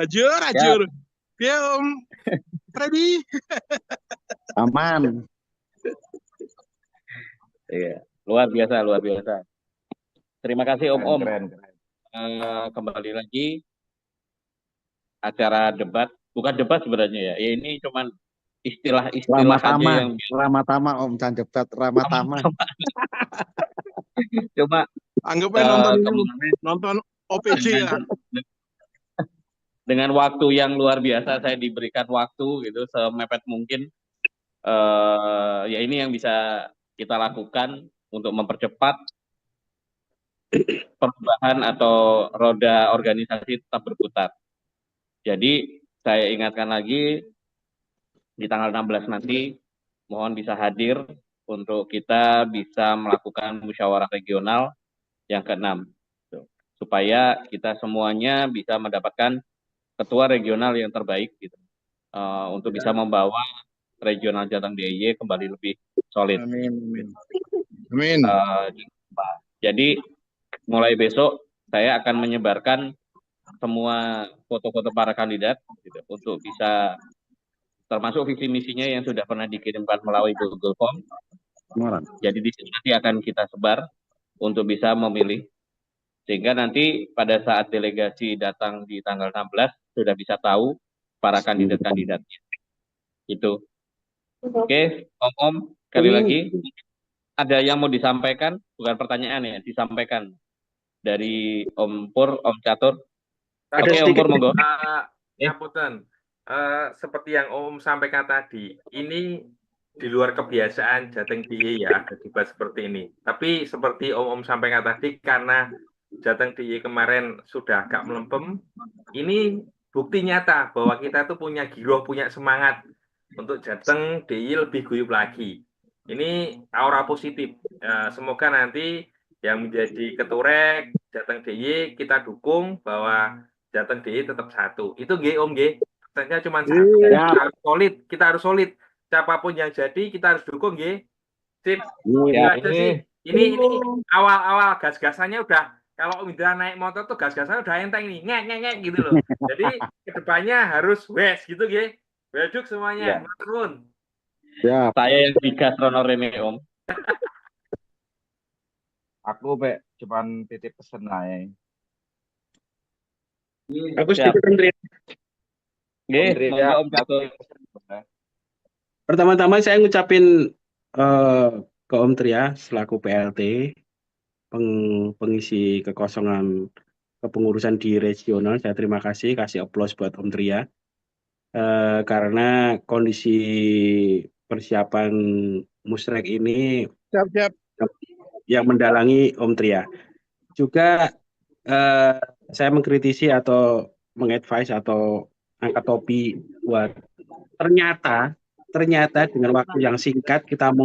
ajur, ajur. Ya Om Freddy. Aman. Iya, luar biasa, luar biasa. Terima kasih Om. Keren. Kembali lagi acara debat, bukan debat sebenarnya ya. Ya ini cuman istilah-istilah aja Ramatama, yang Ramatama Om, jangan debat Ramatama. cuma Anggapnya nonton ini, kemarin nonton OPJ ya. dengan waktu yang luar biasa, saya diberikan waktu gitu semepet mungkin. Ya ini yang bisa kita lakukan untuk mempercepat perubahan atau roda organisasi tetap berputar. Jadi saya ingatkan lagi di tanggal 16 nanti mohon bisa hadir untuk kita bisa melakukan musyawarah regional yang ke-6 supaya kita semuanya bisa mendapatkan ketua regional yang terbaik gitu untuk bisa membawa regional Jateng DIY kembali lebih solid. Amin. Amin. Jadi mulai besok saya akan menyebarkan semua foto-foto para kandidat gitu, untuk bisa termasuk visi misinya yang sudah pernah dikirimkan melalui Google Form. Jadi di situ nanti akan kita sebar untuk bisa memilih, sehingga nanti pada saat delegasi datang di tanggal 16 sudah bisa tahu para kandidat-kandidatnya. Itu. Oke, Om, sekali lagi ada yang mau disampaikan, bukan pertanyaan ya, disampaikan dari Om Pur, Om Catur. Oke, Om Pur, monggo. Ngapunten. Seperti yang Om sampaikan tadi, ini di luar kebiasaan Jateng DIY ya ada debat seperti ini. Tapi seperti Om sampaikan tadi, karena Jateng DIY kemarin sudah agak melempem, ini bukti nyata bahwa kita tuh punya giroh, punya semangat untuk Jateng DIY lebih guyup lagi. Ini aura positif. Semoga nanti yang menjadi keturek Jateng DIY kita dukung bahwa Jateng DIY tetap satu. Itu nggih Om nggih. Pertanyaannya cuma satu. Kita harus solid, kita harus solid. Siapapun yang jadi kita harus dukung nggih. Sip. Ya, Aja sih. Ini awal-awal gas-gasannya udah, kalau Om Indra naik motor tuh gas-gasannya udah enteng nih, ngek gitu loh. Jadi kedepannya harus wes gitu nggih. Weduk semuanya. Matur nuwun. Siap. Saya yang digas Rono Rene, Om. Aku cuman titip pesen aja. Aku sedikit Om Tria. Nggih, monggo Om Catur. Pertama-tama saya ngucapin ke Om Tria selaku PLT pengisi kekosongan kepengurusan di regional. Saya terima kasih aplaus buat Om Tria karena kondisi persiapan musrek ini Siap. yang mendalangi Om Tria. Juga saya mengkritisi atau mengadvise atau angkat topi buat ternyata dengan waktu yang singkat kita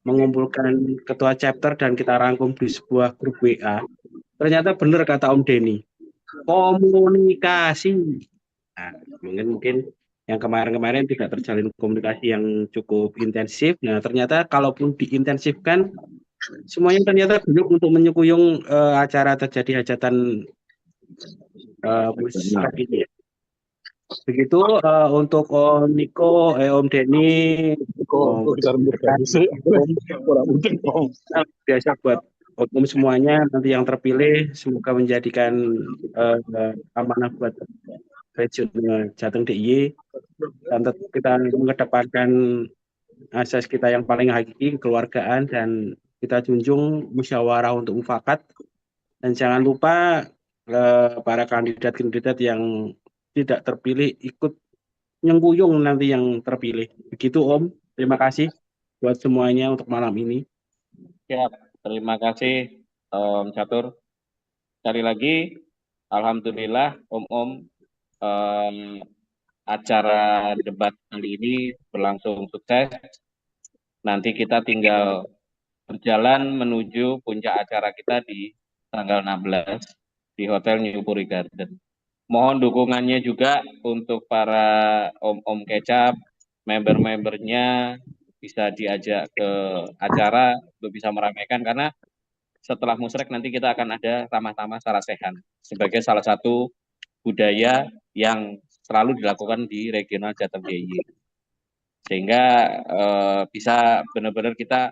mengumpulkan ketua chapter dan kita rangkum di sebuah grup WA. Ternyata benar kata Om Denny, komunikasi. Nah, mungkin yang kemarin-kemarin tidak terjalin komunikasi yang cukup intensif. Nah, ternyata kalaupun diintensifkan, semuanya ternyata belum untuk menyukuyung acara terjadi hajatan musrek ini. Begitu untuk Om Niko, Om Denny, biasa buat Om semuanya nanti yang terpilih semoga menjadikan amanah buat regional Jateng DIY dan tetap kita mengedepankan asas kita yang paling hakiki kekeluargaan dan kita junjung musyawarah untuk mufakat dan jangan lupa para kandidat-kandidat yang tidak terpilih ikut nyengkuyung nanti yang terpilih. Begitu Om, terima kasih buat semuanya untuk malam ini. Siap, terima kasih Om Catur. Sekali lagi, alhamdulillah Om acara debat kali ini berlangsung sukses. Nanti kita tinggal berjalan menuju puncak acara kita di tanggal 16 di Hotel New Puri Garden. Mohon dukungannya juga untuk para om-om kecap, member-membernya bisa diajak ke acara untuk bisa meramaikan, karena setelah musrek nanti kita akan ada ramah-tamah sarasehan sebagai salah satu budaya yang selalu dilakukan di regional Jateng DIY. Sehingga bisa benar-benar kita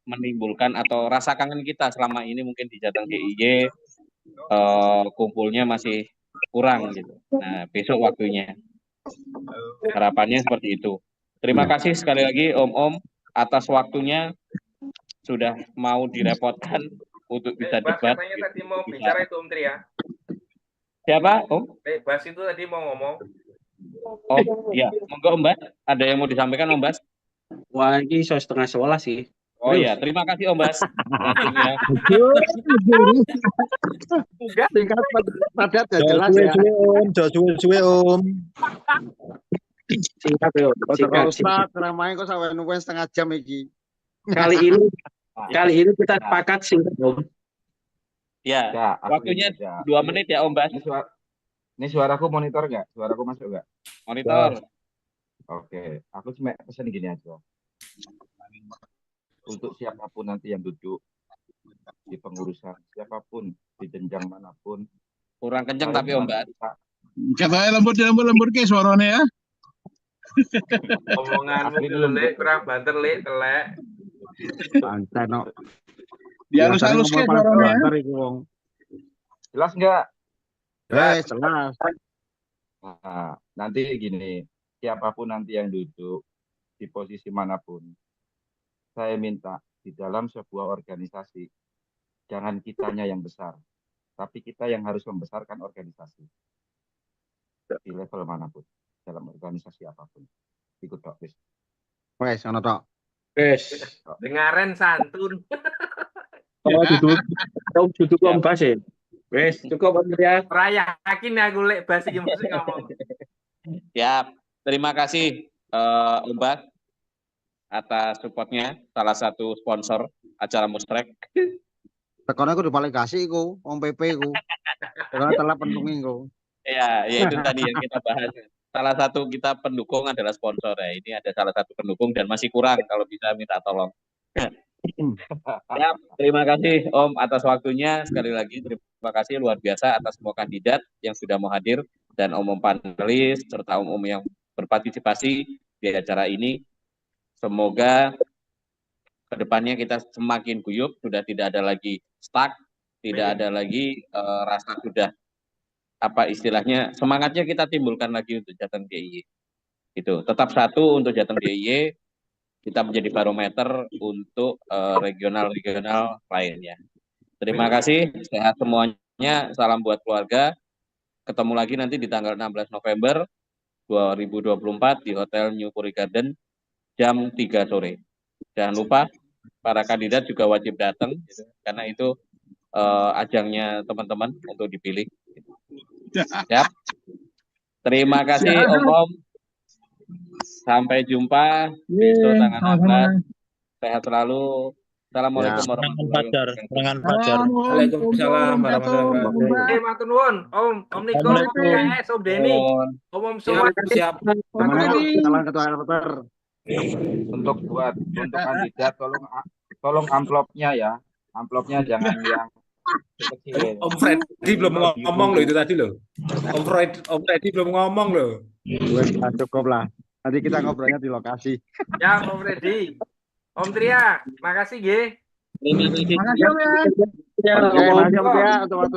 menimbulkan atau rasa kangen kita selama ini mungkin di Jateng DIY kumpulnya masih kurang gitu. Nah, besok waktunya. Harapannya seperti itu. Terima kasih sekali lagi Om atas waktunya, sudah mau direpotkan untuk bisa Bas debat. katanya tadi mau bicara itu Om Tri ya. Siapa Om? Bas itu tadi mau ngomong. Oh iya, monggo Om Bas. Ada yang mau disampaikan Om Bas? Wah, ini 11:30 sih. Oh iya, terima kasih Om Bas. Waktunya. Singkat padat ya jelas ya. Suwe Om. Singkat yo, singkat. Ustaz, ramai kok sampai nungguin setengah jam iki. Kali ini kita sepakat singkat Om. Ya, Ya, waktunya ya. 2 menit ya Om Bas. Ini suaraku monitor nggak? Suaraku masuk nggak? Monitor. Oke, aku cuma pesan gini aja. Untuk siapapun nanti yang duduk di pengurusan, siapapun di jenjang manapun. Kurang kenceng tapi Om Bas. Katanya lembut ke suaranya ya. Omonganmu lek kurang banter lek telek. Santai no. Dia harus halus ke suaranya ya. Jelas nggak? Jelas. Nah, nanti gini, siapapun nanti yang duduk di posisi manapun, saya minta di dalam sebuah organisasi, jangan kitanya yang besar, tapi kita yang harus membesarkan organisasi di level manapun, dalam organisasi apapun. Ikut dok, wis. Wes, ono tok. Wes. Dengaren santun. Oh, duduk Om Bas ya. Wes, cukup Om ya. Ora yakin aku lek Bas iki mesti ngomong. Ya, terima kasih Om Bas atas supportnya, salah satu sponsor acara Musrek. Tekono aku paling kasih iku, Om PP iku. Tekono telah pendunging iku. Ya, itu tadi yang kita bahas. Salah satu kita pendukung adalah sponsor ya. Ini ada salah satu pendukung dan masih kurang, kalau bisa minta tolong. Ya, terima kasih Om atas waktunya. Sekali lagi terima kasih luar biasa atas semua kandidat yang sudah mau hadir dan om-om panelis serta om-om yang berpartisipasi di acara ini. Semoga kedepannya kita semakin guyup, sudah tidak ada lagi stuck, tidak ada lagi rasa sudah apa istilahnya, semangatnya kita timbulkan lagi untuk Jateng DIY. Itu tetap satu untuk Jateng DIY, kita menjadi barometer untuk regional-regional lainnya. Terima kasih, sehat semuanya, salam buat keluarga. Ketemu lagi nanti di tanggal 16 November 2024 di Hotel New Puri Garden jam 3 sore. Jangan lupa para kandidat juga wajib datang, gitu, karena itu ajangnya teman-teman untuk dipilih. Siap. Terima kasih Om. Sampai jumpa besok tanggal 16. Sehat selalu. Assalamualaikum warahmatullahi wabarakatuh. Waalaikumsalam warahmatullahi wabarakatuh. Matur nuwun, Om Niko, PS, Om Deni, Om Sumat. Siap. Salam ketua RT. Untuk kandidat tolong amplopnya ya. Amplopnya jangan yang kecil. Om Freddy belum ngomong loh itu tadi loh. Om Freddy belum ngomong loh. Cukup lah. Nanti kita ngobrolnya di lokasi. Ya, Om Freddy. Om Tria, makasih nggih. Makasih Om ya. Oke, makasih Om ya untuk waktu